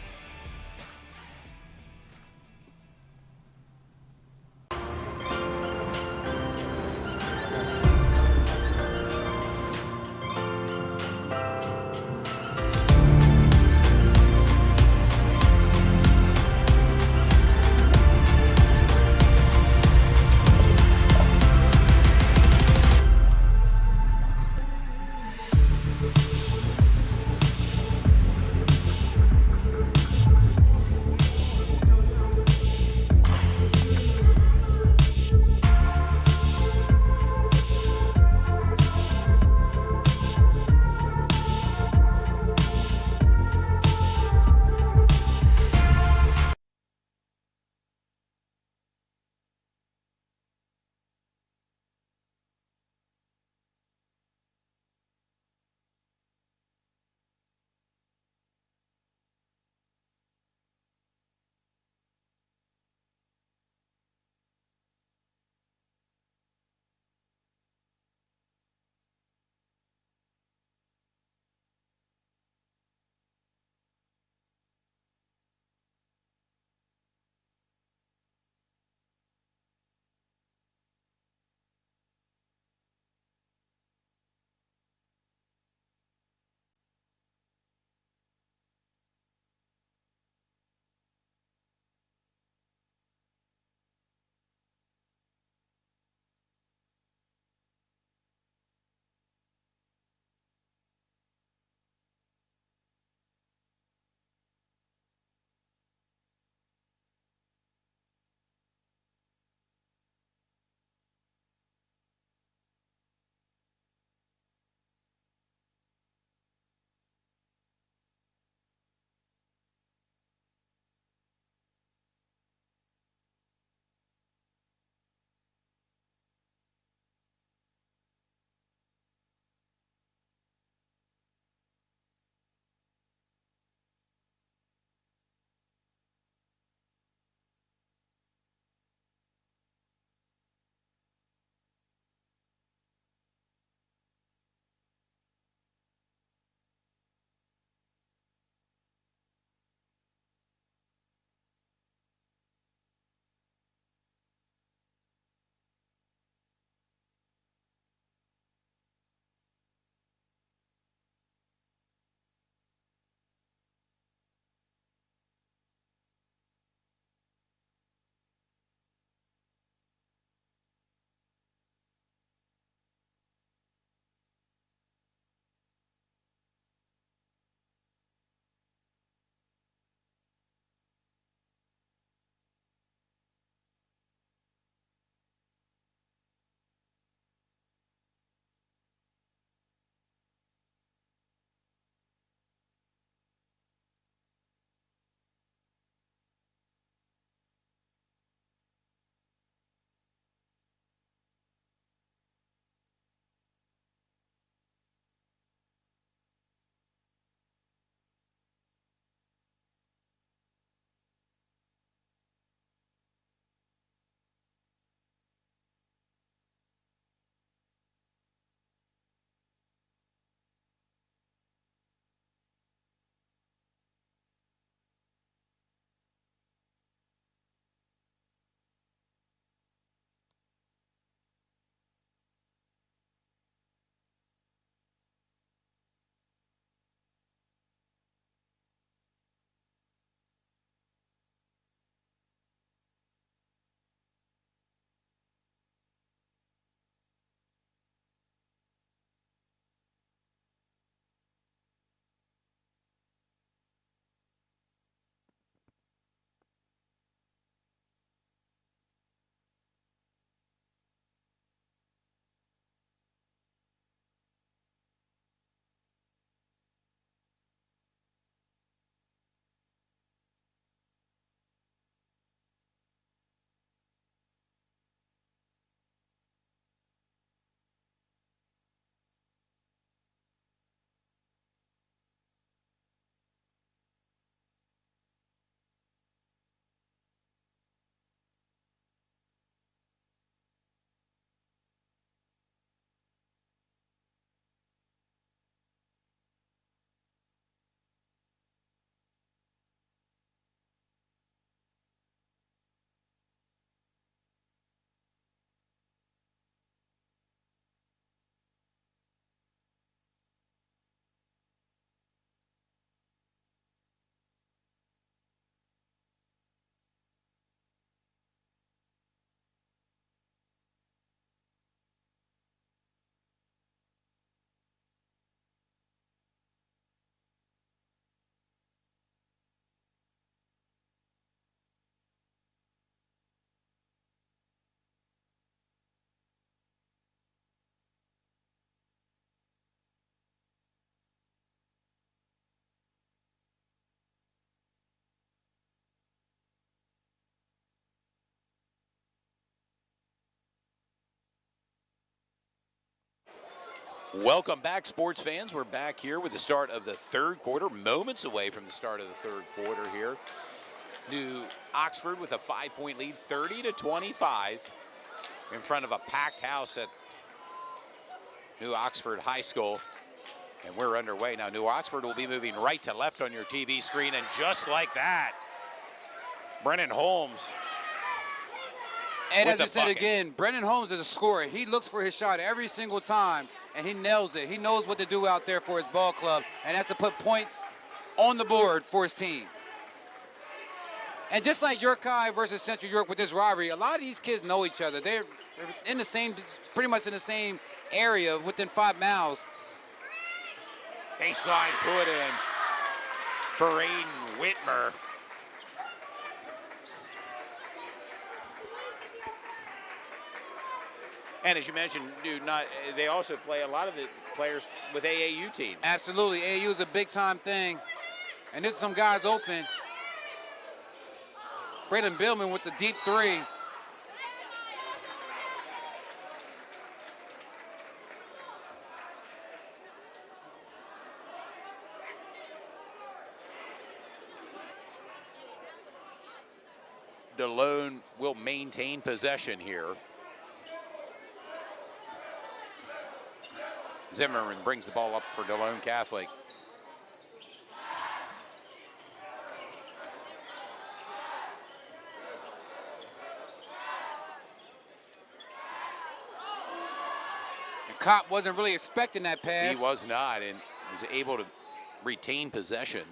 Welcome back, sports fans. We're back here with the start of the third quarter, moments away from the start of the third quarter here. New Oxford with a 5-point lead, 30-25, in front of a packed house at New Oxford High School. And we're underway now. New Oxford will be moving right to left on your TV screen, and just like that, Brennan Holmes. And as I said again, Brennan Holmes is a scorer. He looks for his shot every single time, and he nails it. He knows what to do out there for his ball club, and that's to put points on the board for his team. And just like York High versus Central York with this rivalry, a lot of these kids know each other. They're in the same, pretty much in the same area, within 5 miles. Baseline put in for Aiden Whitmer. And as you mentioned, they also play a lot of the players with AAU teams. Absolutely, AAU is a big-time thing. And there's some guys open. Braylon Billman with the deep three. Delone will maintain possession here. Zimmerman brings the ball up for Delone Catholic. And Kopp wasn't really expecting that pass. He was not, and was able to retain possession.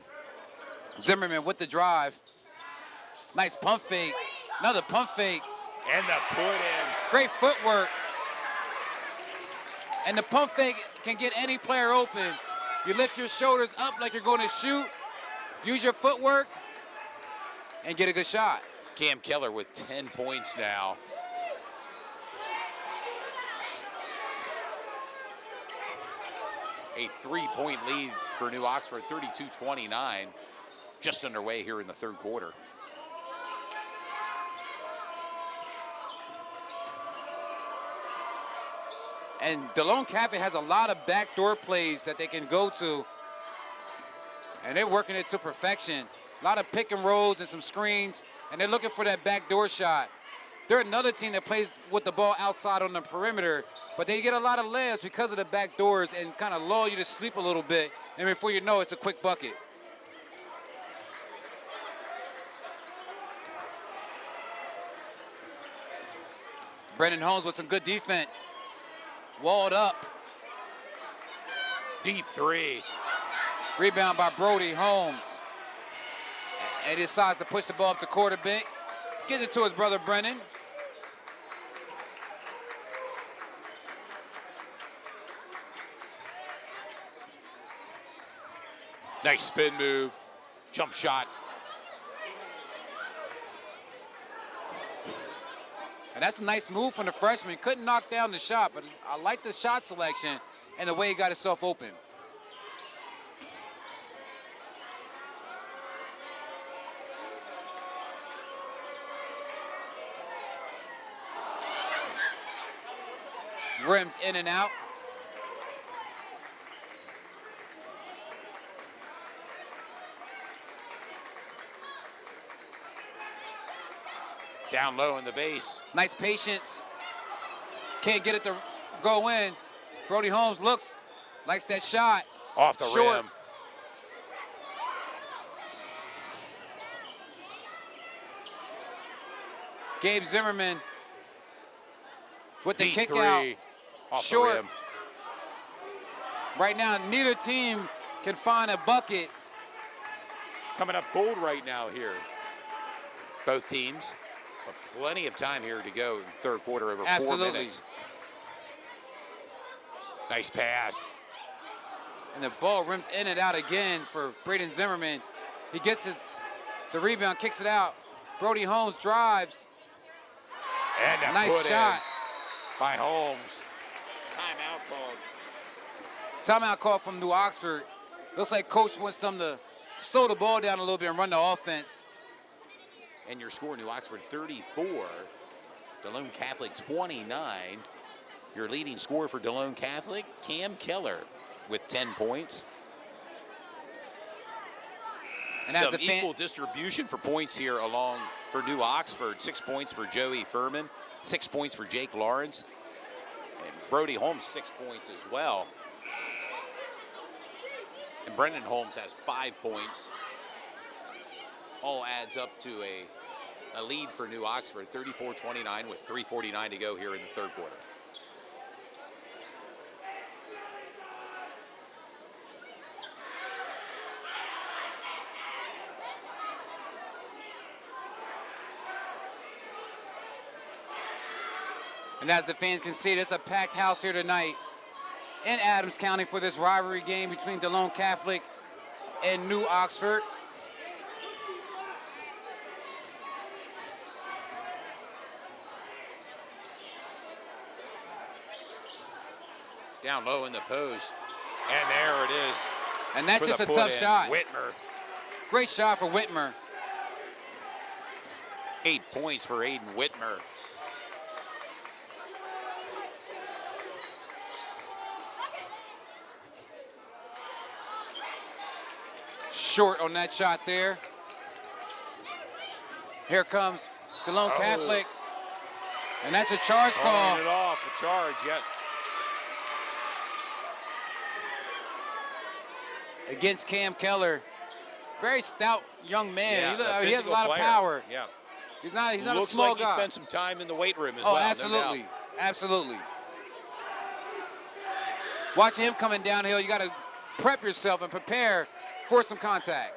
Zimmerman with the drive. Nice pump fake. Another pump fake. And the put in. Great footwork. And the pump fake can get any player open. You lift your shoulders up like you're going to shoot. Use your footwork and get a good shot. Cam Keller with 10 points now. A 3-point lead for New Oxford, 32-29. Just underway here in the third quarter. And Delone Cafe has a lot of backdoor plays that they can go to. And they're working it to perfection. A lot of pick and rolls and some screens. And they're looking for that backdoor shot. They're another team that plays with the ball outside on the perimeter. But they get a lot of layups because of the back doors and kind of lull you to sleep a little bit. And before you know, it's a quick bucket. Brennan Holmes with some good defense. Walled up. Deep three. Rebound by Brody Holmes. And he decides to push the ball up the court a bit. Gives it to his brother Brennan. Nice spin move. Jump shot. And that's a nice move from the freshman. Couldn't knock down the shot, but I like the shot selection and the way he got himself open. Rims in and out. Down low in the base. Nice patience. Can't get it to go in. Brody Holmes likes that shot. Off the Short. rim. Gabe Zimmerman with the Deep kick three. out. Off Short. the rim. Right now, neither team can find a bucket. Coming up cold right now here. Both teams. But plenty of time here to go in the third quarter, over 4 minutes. Nice pass. And the ball rims in and out again for Braden Zimmerman. He gets the rebound, kicks it out. Brody Holmes drives. And a nice put shot in by Holmes. Timeout called. Timeout call from New Oxford. Looks like coach wants them to slow the ball down a little bit and run the offense. And your score, New Oxford 34, Delone Catholic 29. Your leading scorer for Delone Catholic, Cam Keller, with 10 points. And some equal distribution for points here along for New Oxford. 6 points for Joey Furman, 6 points for Jake Lawrence, and Brody Holmes 6 points as well. And Brendan Holmes has 5 points. All adds up to a lead for New Oxford, 34-29 with 3:49 to go here in the third quarter. And as the fans can see, there's a packed house here tonight in Adams County for this rivalry game between Delone Catholic and New Oxford. Down low in the post, and there it is. And that's just a tough shot. Whitmer. Great shot for Whitmer. 8 points for Aiden Whitmer. Short on that shot there. Here comes Delone Catholic. And that's a charge call. Calling it off, a charge, yes. Against Cam Keller. Very stout young man. Yeah, he has a lot of power. Yeah. He's not a Looks small like guy. He spent some time in the weight room as well. Oh, absolutely. Absolutely. Watching him coming downhill, you got to prep yourself and prepare for some contact.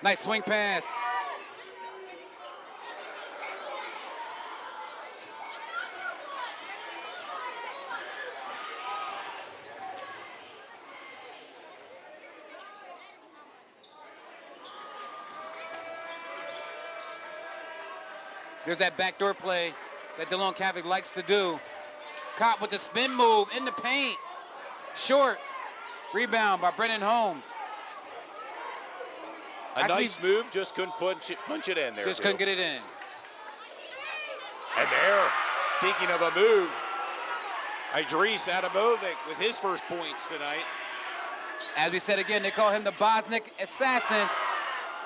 Nice swing pass. There's that backdoor play that Delone Catholic likes to do. Caught with the spin move in the paint. Short. Rebound by Brendan Holmes. A nice move, just couldn't punch it in there. Just couldn't get it in. And there, speaking of a move, Idris Adamovic with his first points tonight. As we said again, they call him the Bosniak Assassin.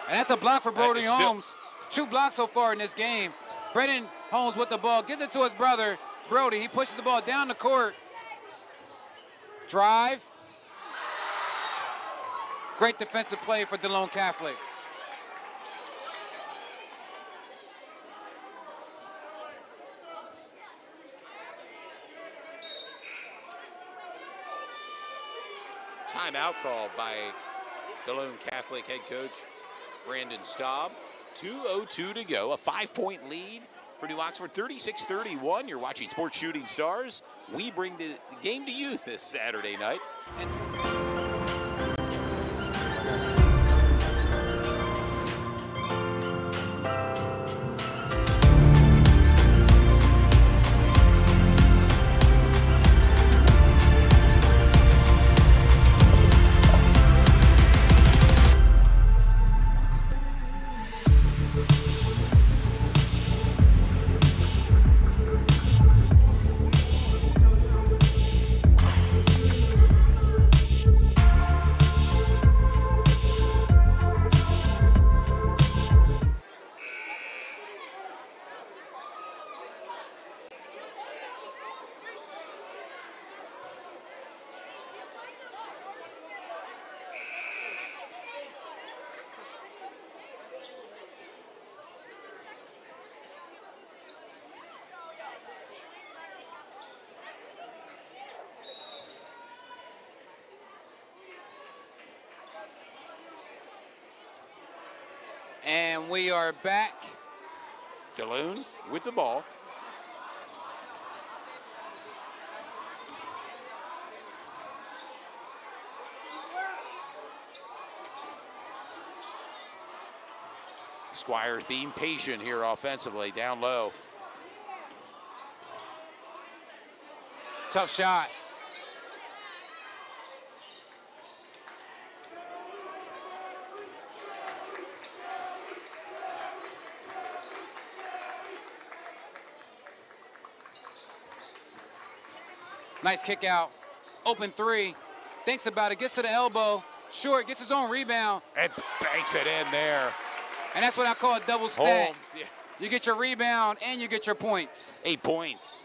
And that's a block for Brody Holmes. 2 blocks so far in this game. Brendan Holmes with the ball, gives it to his brother, Brody. He pushes the ball down the court. Drive. Great defensive play for Delone Catholic. Timeout call by Delone Catholic head coach Brandon Staub. 2:02 to go, a 5-point lead for New Oxford, 36-31. You're watching Sports Shooting Stars. We bring the game to you this Saturday night. And we are back. Delone with the ball. Squires being patient here offensively, down low. Tough shot. Nice kick out. Open three. Thinks about it. Gets to the elbow. Short. Gets his own rebound. And banks it in there. And that's what I call a double stack. Holmes, yeah. You get your rebound and you get your points. 8 points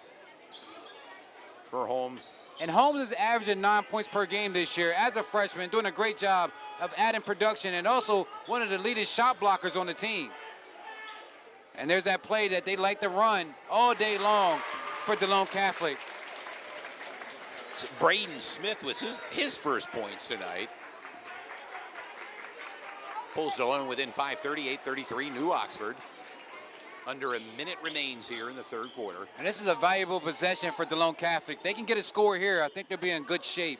for Holmes. And Holmes is averaging 9 points per game this year as a freshman, doing a great job of adding production and also one of the leading shot blockers on the team. And there's that play that they like to run all day long for Delone Catholic. So Braden Smith was his first points tonight. Pulls Delone within 5:30, 8:33, New Oxford. Under a minute remains here in the third quarter. And this is a valuable possession for Delone Catholic. They can get a score here. I think they'll be in good shape.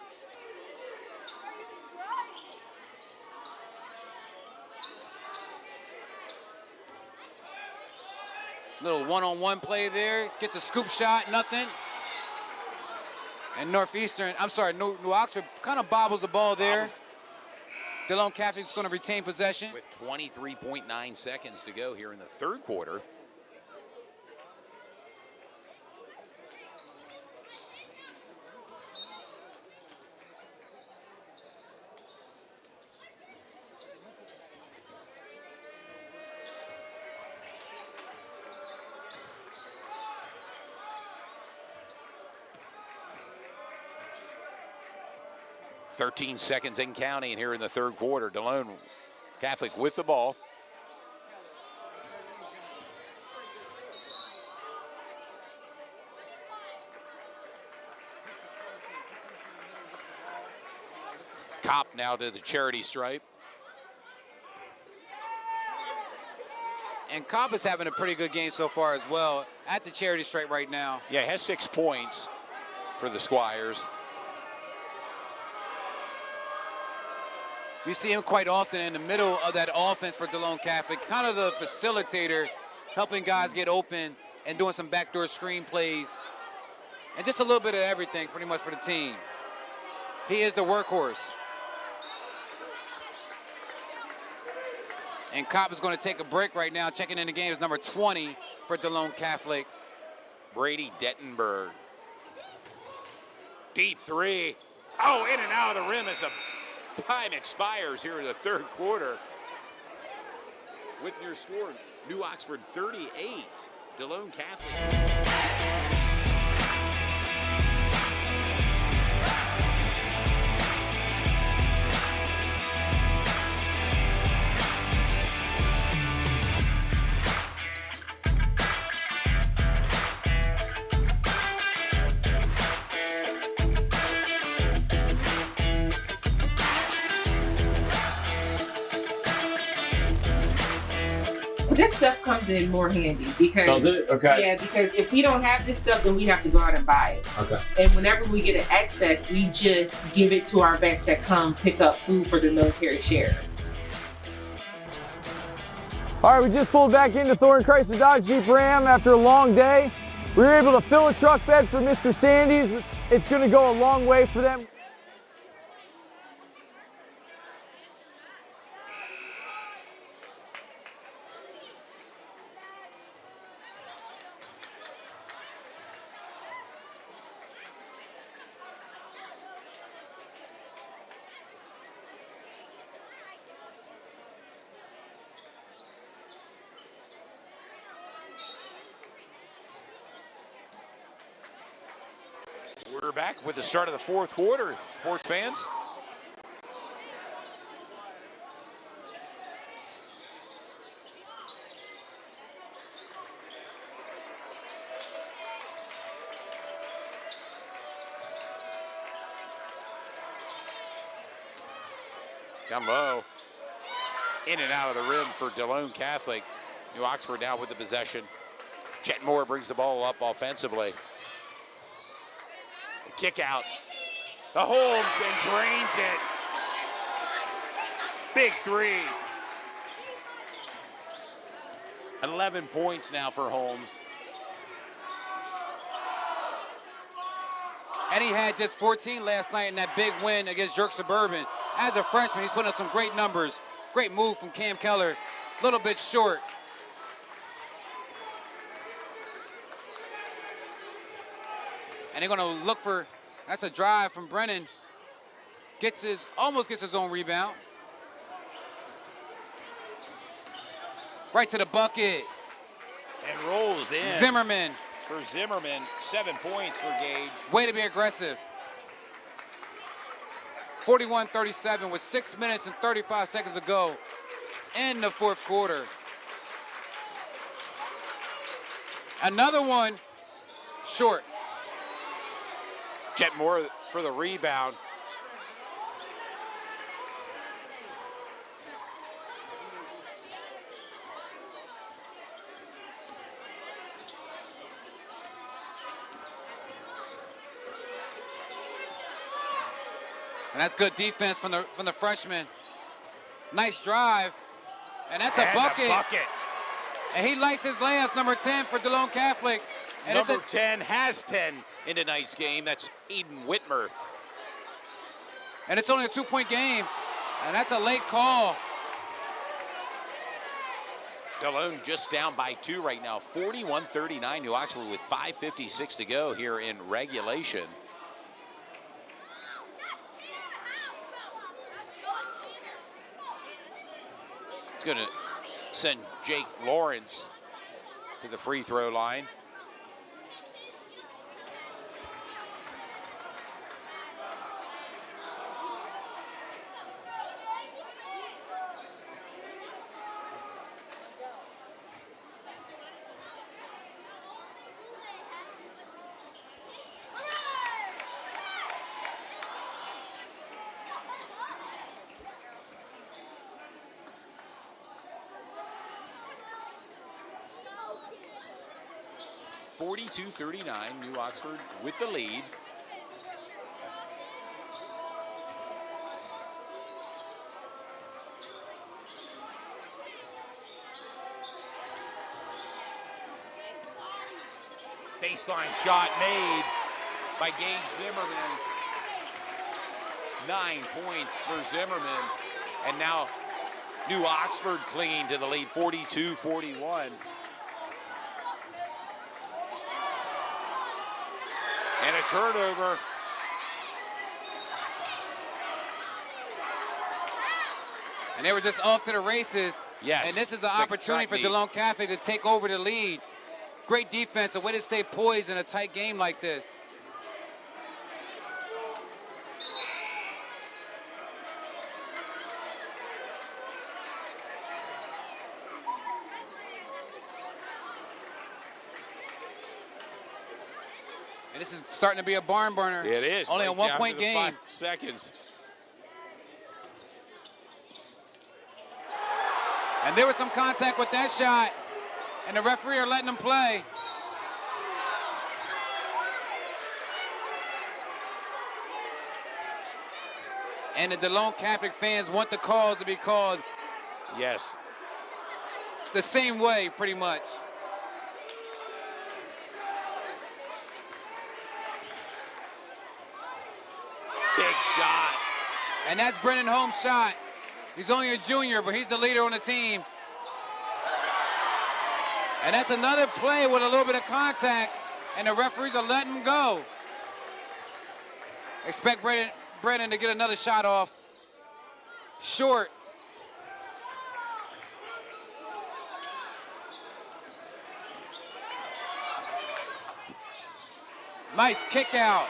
Little one-on-one play there. Gets a scoop shot, nothing. And New Oxford kind of bobbles the ball there. Delone Catholic's going to retain possession. With 23.9 seconds to go here in the third quarter. .13 seconds and counting here in the third quarter. Delone Catholic with the ball. Kopp now to the charity stripe. And Kopp is having a pretty good game so far as well at the charity stripe right now. Yeah, he has 6 points for the Squires. We see him quite often in the middle of that offense for Delone Catholic, kind of the facilitator, helping guys get open and doing some backdoor screen plays. And just a little bit of everything pretty much for the team. He is the workhorse. And Kopp is going to take a break right now. Checking in the game is number 20 for Delone Catholic. Brady Dettenberg. Deep three. Oh, in and out of the rim as the time expires here in the third quarter. With your score, New Oxford 38, Delone Catholic. This stuff comes in more handy because Does it? Okay. Yeah, because if we don't have this stuff, then we have to go out and buy it. Okay. And whenever we get an excess, we just give it to our vets that come pick up food for the military share. All right, we just pulled back into Thorne Chrysler Dodge Jeep Ram after a long day. We were able to fill a truck bed for Mr. Sandy's. It's going to go a long way for them. We're back with the start of the fourth quarter, sports fans. Down low. In and out of the rim for Delone Catholic. New Oxford now with the possession. Jet Moore brings the ball up offensively. Kick out. The Holmes and drains it. Big three. 11 points now for Holmes. And he had just 14 last night in that big win against York Suburban. As a freshman, he's putting up some great numbers. Great move from Cam Keller. A little bit short. And they're going to look for That's a drive from Brennan. Almost gets his own rebound. Right to the bucket. And rolls in. Zimmerman. For Zimmerman, 7 points for Gage. Way to be aggressive. 41-37 with 6 minutes and 35 seconds to go in the fourth quarter. Another one short. Jet Moore for the rebound. And that's good defense from the freshman. Nice drive. And that's a bucket. And he lights his layups, number 10 for Delone Catholic. And Number 10 has 10 in tonight's game. That's Aiden Whitmer. And it's only a 2-point game. And that's a late call. Delone just down by 2 right now. 41-39 New Oxford with 5:56 to go here in regulation. It's going to send Jake Lawrence to the free throw line. .42-39, New Oxford with the lead. Baseline shot made by Gage Zimmerman. 9 points for Zimmerman. And now New Oxford clinging to the lead, 42-41. And a turnover. And they were just off to the races. Yes. And this is an opportunity for Delone Catholic to take over the lead. Great defense, a way to stay poised in a tight game like this. And this is starting to be a barn burner. It is. Only a 1-point game. 5 seconds. And there was some contact with that shot. And the referee are letting them play. And the Delone Catholic fans want the calls to be called. Yes. The same way, pretty much. Big shot. And that's Brennan Holmes' shot. He's only a junior, but he's the leader on the team. And that's another play with a little bit of contact, and the referees are letting him go. Expect Brennan to get another shot off. Short. Nice kick out.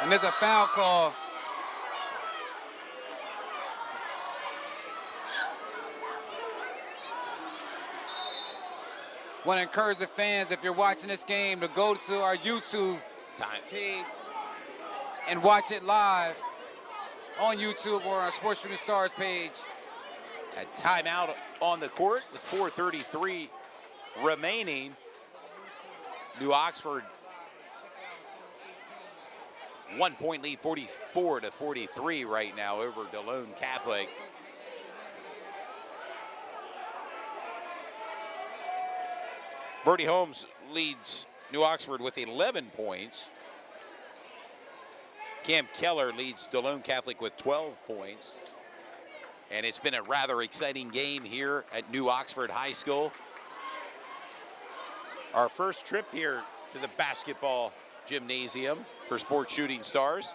And there's a foul call. Want to encourage the fans, if you're watching this game, to go to our YouTube page and watch it live on YouTube or our Sports Shooting Stars page. A timeout on the court with 4:33 remaining. New Oxford 1-point lead, 44-43 right now over Delone Catholic. Bertie Holmes leads New Oxford with 11 points. Cam Keller leads Delone Catholic with 12 points. And it's been a rather exciting game here at New Oxford High School. Our first trip here to the basketball gymnasium for Sports Shooting Stars.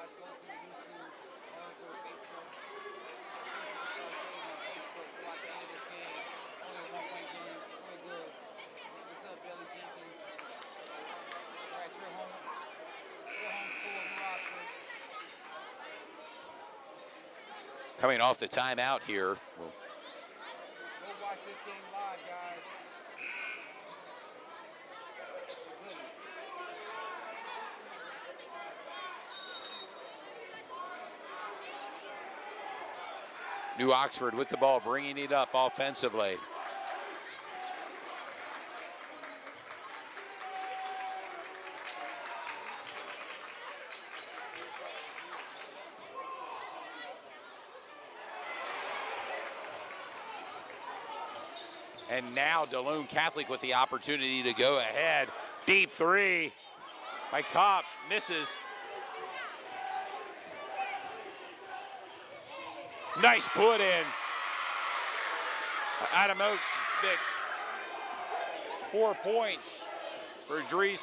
Coming off the timeout here. Go watch this game live, guys. It's a good one. New Oxford with the ball, bringing it up offensively. And now Delone Catholic with the opportunity to go ahead. Deep three by Kopp, misses. Nice put in. Adamovic, 4 points for Idris.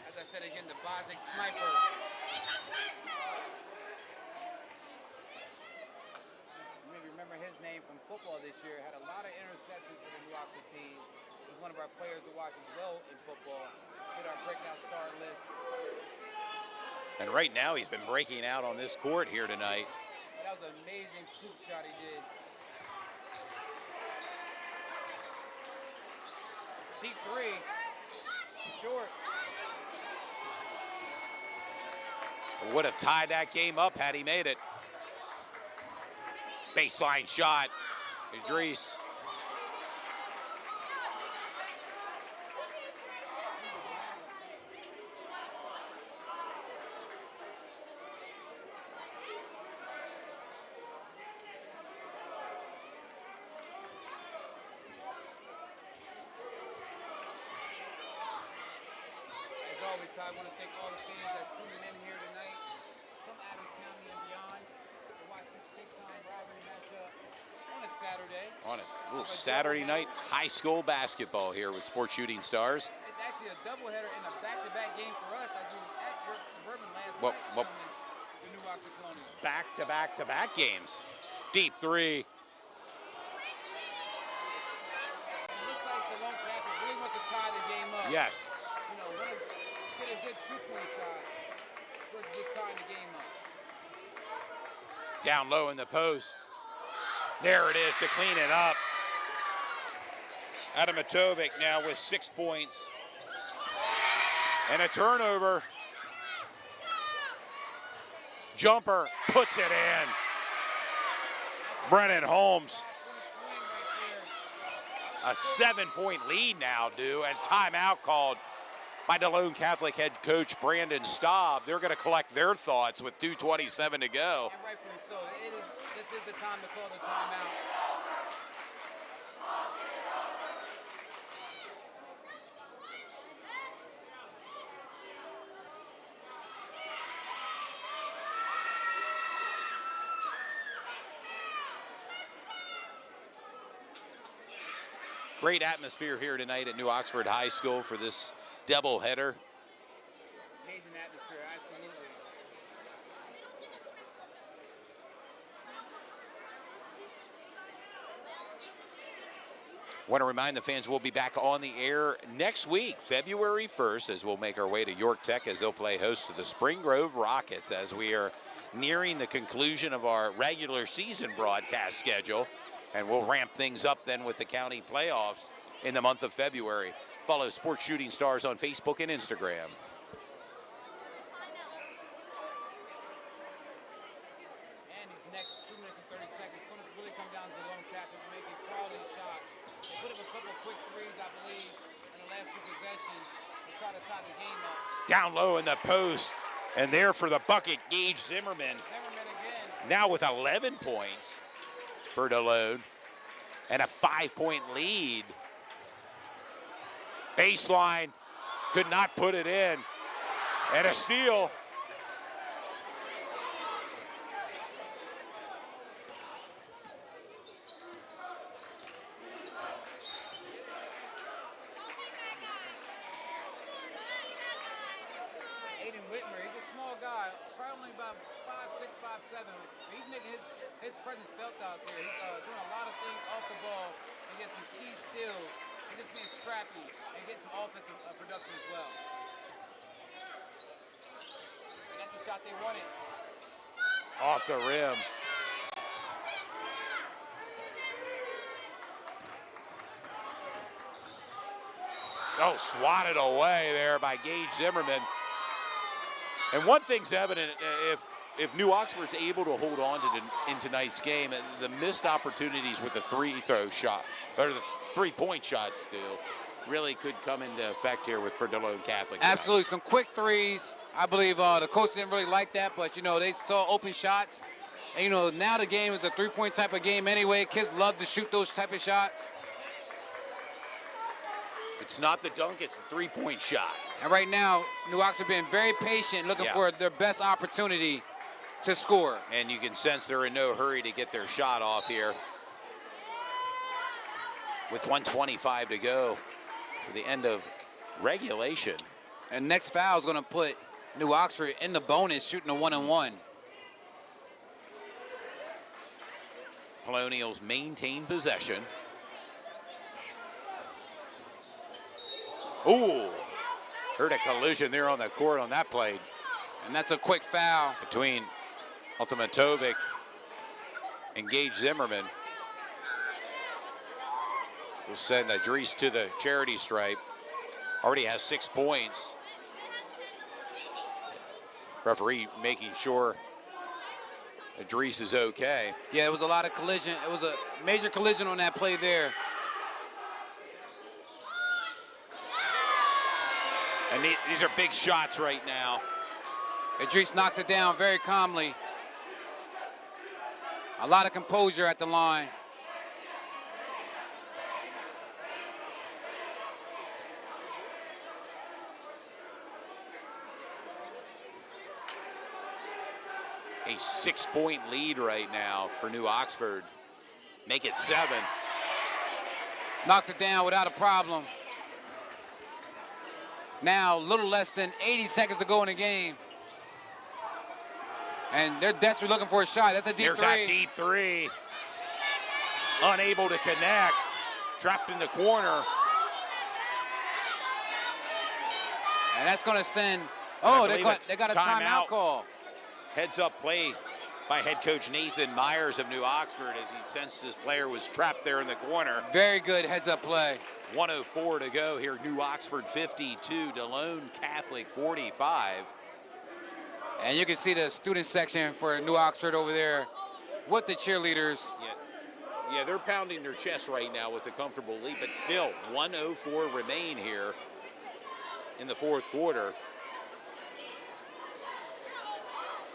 As I said again, the Bozic sniper. Remember his name from football this year. Had a lot of interceptions for the New Oxford team. Was one of our players to watch as well in football. Hit our breakout star list. And right now he's been breaking out on this court here tonight. That was an amazing scoop shot he did. Deep three. Short. Would have tied that game up had he made it. Baseline shot, Idris. As always, Ty, I want to thank all the fans that's tuning in here tonight from Adams County and beyond to watch this big-time rivalry matchup on a Saturday. On a little Saturday night high school basketball here with Sports Shooting Stars. It's actually a doubleheader and a back-to-back game for us as we were at your Suburban last Well, night the New Oxford Colonial. Back-to-back-to-back games. Deep three. It looks like Delone Catholic really wants to tie the game up. Yes. You know, want to get a good two-point shot versus just tying the game up. Down low in the post. There it is to clean it up. Adamatovic now with 6 points. And a turnover. Jumper puts it in. Brennan Holmes. A 7-point lead now due, and timeout called by Delone Catholic head coach Brandon Staub. They're going to collect their thoughts with 2:27 to go. And rightfully so. This is the time to call the timeout. Great atmosphere here tonight at New Oxford High School for this doubleheader. Amazing atmosphere, absolutely. Want to remind the fans we'll be back on the air next week, February 1st, as we'll make our way to York Tech as they'll play host to the Spring Grove Rockets as we are nearing the conclusion of our regular season broadcast schedule. And we'll ramp things up then with the county playoffs in the month of February. Follow Sports Shooting Stars on Facebook and Instagram. And these next 2 minutes and 30 seconds going to really come down to Delone Catholic making quality shots. They put up a couple of quick threes, I believe, in the last 2 possessions to try to tie the game up. Down low in the post. And there for the bucket, Gage Zimmerman. Zimmerman again. Now with 11 points for Delone. And a 5-point lead. Baseline, could not put it in. And a steal. Aiden Whitmer. He's a small guy, probably only about 5'6", 5'7". He's making his presence felt out there. He's doing a lot of things off the ball and getting some key steals and just being scrappy and getting some offensive production as well. And that's the shot they wanted. Off the rim. Oh, swatted away there by Gage Zimmerman. And one thing's evident, if New Oxford's able to hold on to in tonight's game, the missed opportunities with the free-throw shot, or the three-point shots still, really could come into effect here for Delone Catholic tonight. Absolutely, some quick threes. I believe the coach didn't really like that, but, you know, they saw open shots. And, you know, now the game is a three-point type of game anyway. Kids love to shoot those type of shots. It's not the dunk, it's the three-point shot. And right now, New Oxford being very patient, looking for their best opportunity to score. And you can sense they're in no hurry to get their shot off here. With 1:25 to go for the end of regulation. And next foul is going to put New Oxford in the bonus, shooting a 1-and-1. Colonials maintain possession. Ooh, heard a collision there on the court on that play. And that's a quick foul. Between Ultimatovic and Gage Zimmerman. We'll send Idris to the charity stripe. Already has 6 points. Referee making sure Idris is okay. Yeah, it was a lot of collision. It was a major collision on that play there. And these are big shots right now. Idris knocks it down very calmly. A lot of composure at the line. A 6-point lead right now for New Oxford. Make it 7. Knocks it down without a problem. Now, a little less than 80 seconds to go in the game. And they're desperately looking for a shot. That's a deep There's three. that deep three. Unable to connect. Trapped in the corner. And that's going to send, oh, they got a timeout call. Heads up play by head coach Nathan Myers of New Oxford as he sensed his player was trapped there in the corner. Very good heads up play. 1:04 to go here. New Oxford 52, Delone Catholic 45. And you can see the student section for New Oxford over there with the cheerleaders. Yeah, they're pounding their chest right now with a comfortable lead, but still 1:04 remain here in the fourth quarter.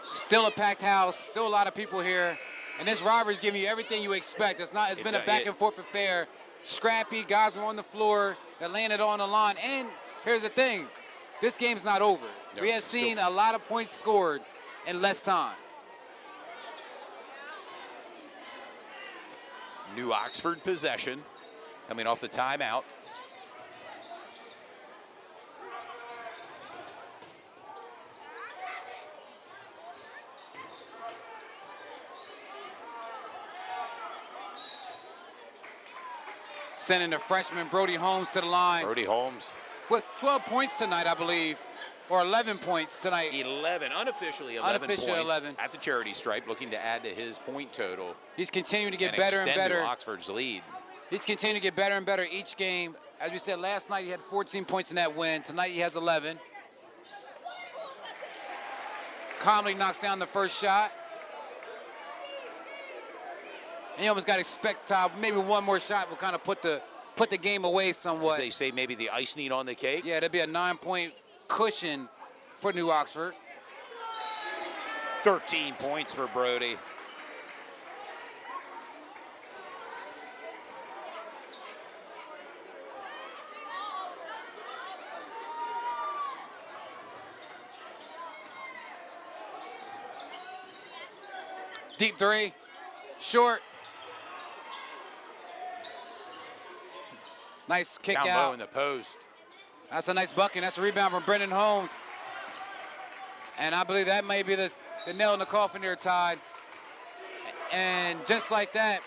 Still a packed house, still a lot of people here. And this rivalry is giving you everything you expect. It's been a back and forth affair. Scrappy, guys were on the floor that landed on the line. And here's the thing, this game's not over. No, we have seen a lot of points scored in less time. New Oxford possession coming off the timeout. Sending the freshman Brody Holmes to the line. Brody Holmes. With 12 points tonight, I believe, or 11 points tonight. 11, unofficially 11 points 11. at the charity stripe, looking to add to his point total. He's continuing to get better and better. New Oxford's lead. He's continuing to get better and better each game. As we said, last night he had 14 points in that win. Tonight he has 11. Calmly knocks down the first shot. And you almost got to expect maybe one more shot will kind of put the game away somewhat. As they say, maybe the icing on the cake. Yeah, there'd be a 9-point cushion for New Oxford. 13 points for Brody. Deep three, short. Nice kick Down out. low in the post. That's a nice bucket. That's a rebound from Brendan Holmes. And I believe that may be the nail in the coffin there, Todd. And just like that,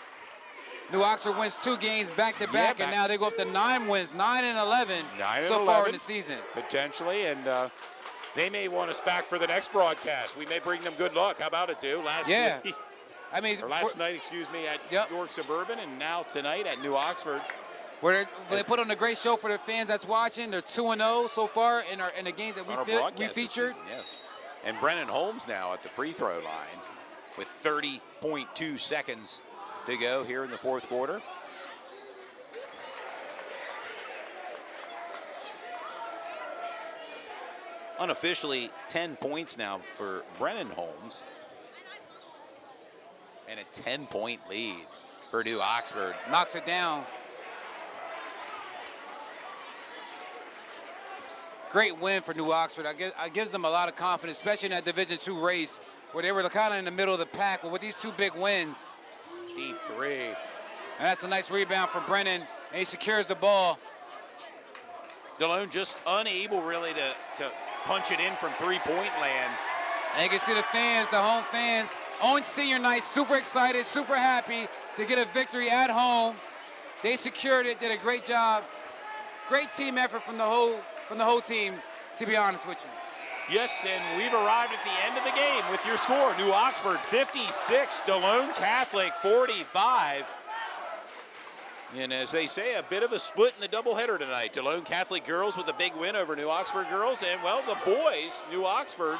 New Oxford wins 2 games back-to-back, and now they go up to 9 wins, 9-11 so far in the season. Potentially, and they may want us back for the next broadcast. We may bring them good luck. How about it, dude? Last night, excuse me, at York Suburban, and now tonight at New Oxford. Where they put on a great show for the fans that's watching. They're 2-0 so far in the games that we featured. Season, yes. And Brennan Holmes now at the free throw line with 30.2 seconds to go here in the fourth quarter. Unofficially 10 points now for Brennan Holmes. And a 10-point lead for New Oxford. Knocks it down. Great win for New Oxford. I gives them a lot of confidence, especially in that Division II race where they were kind of in the middle of the pack. But with these 2 big wins, deep 3. And that's a nice rebound from Brennan, and he secures the ball. Delone just unable really to punch it in from 3-point land. And you can see the fans, the home fans, on senior night, super excited, super happy to get a victory at home. They secured it, did a great job. Great team effort from the whole team, to be honest with you. Yes, and we've arrived at the end of the game with your score. New Oxford 56, Delone Catholic 45. And as they say, a bit of a split in the doubleheader tonight. Delone Catholic girls with a big win over New Oxford girls. And, well, the boys, New Oxford,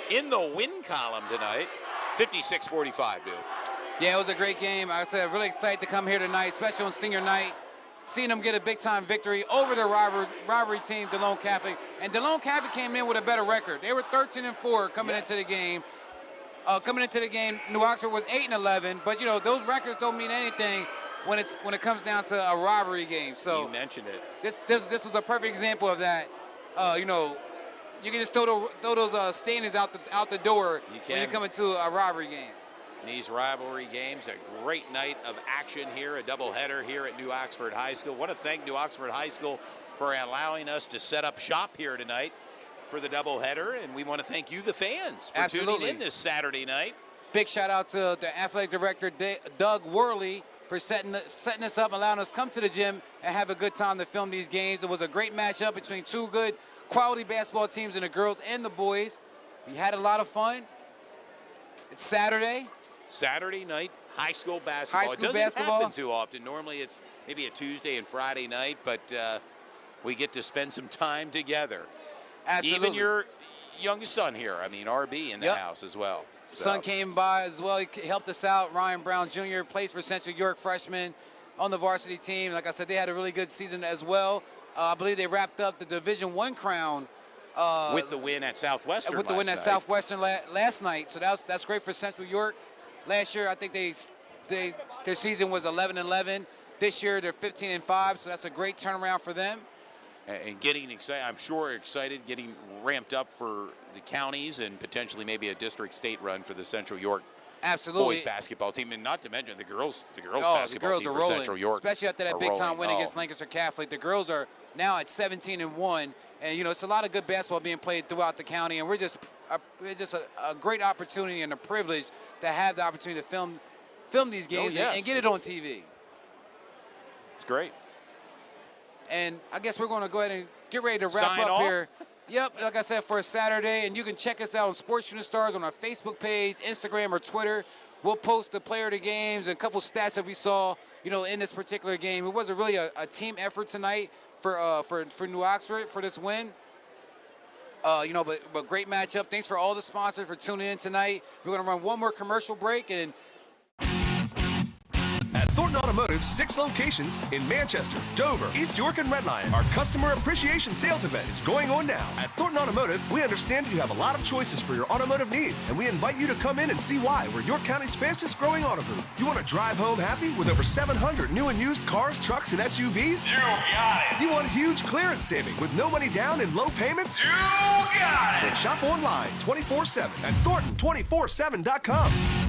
in the win column tonight, 56-45, dude. Yeah, it was a great game. I said, I'm really excited to come here tonight, especially on senior night. Seeing them get a big-time victory over the rivalry team, Delone Catholic. And Delone Catholic came in with a better record. They were 13-4 coming into the game. New Oxford was 8-11. But, you know, those records don't mean anything when it comes down to a rivalry game. So you mentioned it. This was a perfect example of that. You know, you can just throw those standings out the door when you come into a rivalry game. These rivalry games, a great night of action here, a doubleheader here at New Oxford High School. Want to thank New Oxford High School for allowing us to set up shop here tonight for the doubleheader, and we want to thank you, the fans, for tuning in this Saturday night. Big shout out to the athletic director, Doug Worley, for setting us up, allowing us to come to the gym and have a good time to film these games. It was a great matchup between 2 good quality basketball teams in the girls and the boys. We had a lot of fun. It's Saturday night, high school basketball. It doesn't happen too often. Normally it's maybe a Tuesday and Friday night, but we get to spend some time together. Absolutely. Even your youngest son here, I mean, RB in the house as well. So. Son came by as well. He helped us out. Ryan Brown Jr. plays for Central York, freshman on the varsity team. Like I said, they had a really good season as well. I believe they wrapped up the Division I crown with the win at Southwestern. Southwestern last night. So that's great for Central York. Last year, I think their season was 11-11. This year, they're 15-5. So that's a great turnaround for them. And getting excited, I'm sure excited, getting ramped up for the counties and potentially maybe a district state run for the Central York boys basketball team, and not to mention the girls basketball team for Central York. Especially after that big time win against Lancaster Catholic. The girls are now at 17-1, and you know it's a lot of good basketball being played throughout the county, and it's just a great opportunity and a privilege to have the opportunity to film these games and get it on TV. It's great. And I guess we're going to go ahead and get ready to wrap up here. Yep, like I said, for a Saturday. And you can check us out on Sports Shooting Stars on our Facebook page, Instagram, or Twitter. We'll post the player of the games and a couple stats that we saw, you know, in this particular game. It was really a team effort tonight for New Oxford for this win. You know, but great matchup. Thanks for all the sponsors for tuning in tonight. We're going to run one more commercial break and. At Thornton Automotive, 6 locations in Manchester, Dover, East York, and Redline. Our Customer Appreciation Sales Event is going on now. At Thornton Automotive, we understand you have a lot of choices for your automotive needs, and we invite you to come in and see why we're York County's fastest growing auto group. You want to drive home happy with over 700 new and used cars, trucks, and SUVs? You got it. You want huge clearance saving with no money down and low payments? You got it. Then shop online 24/7 at Thornton247.com.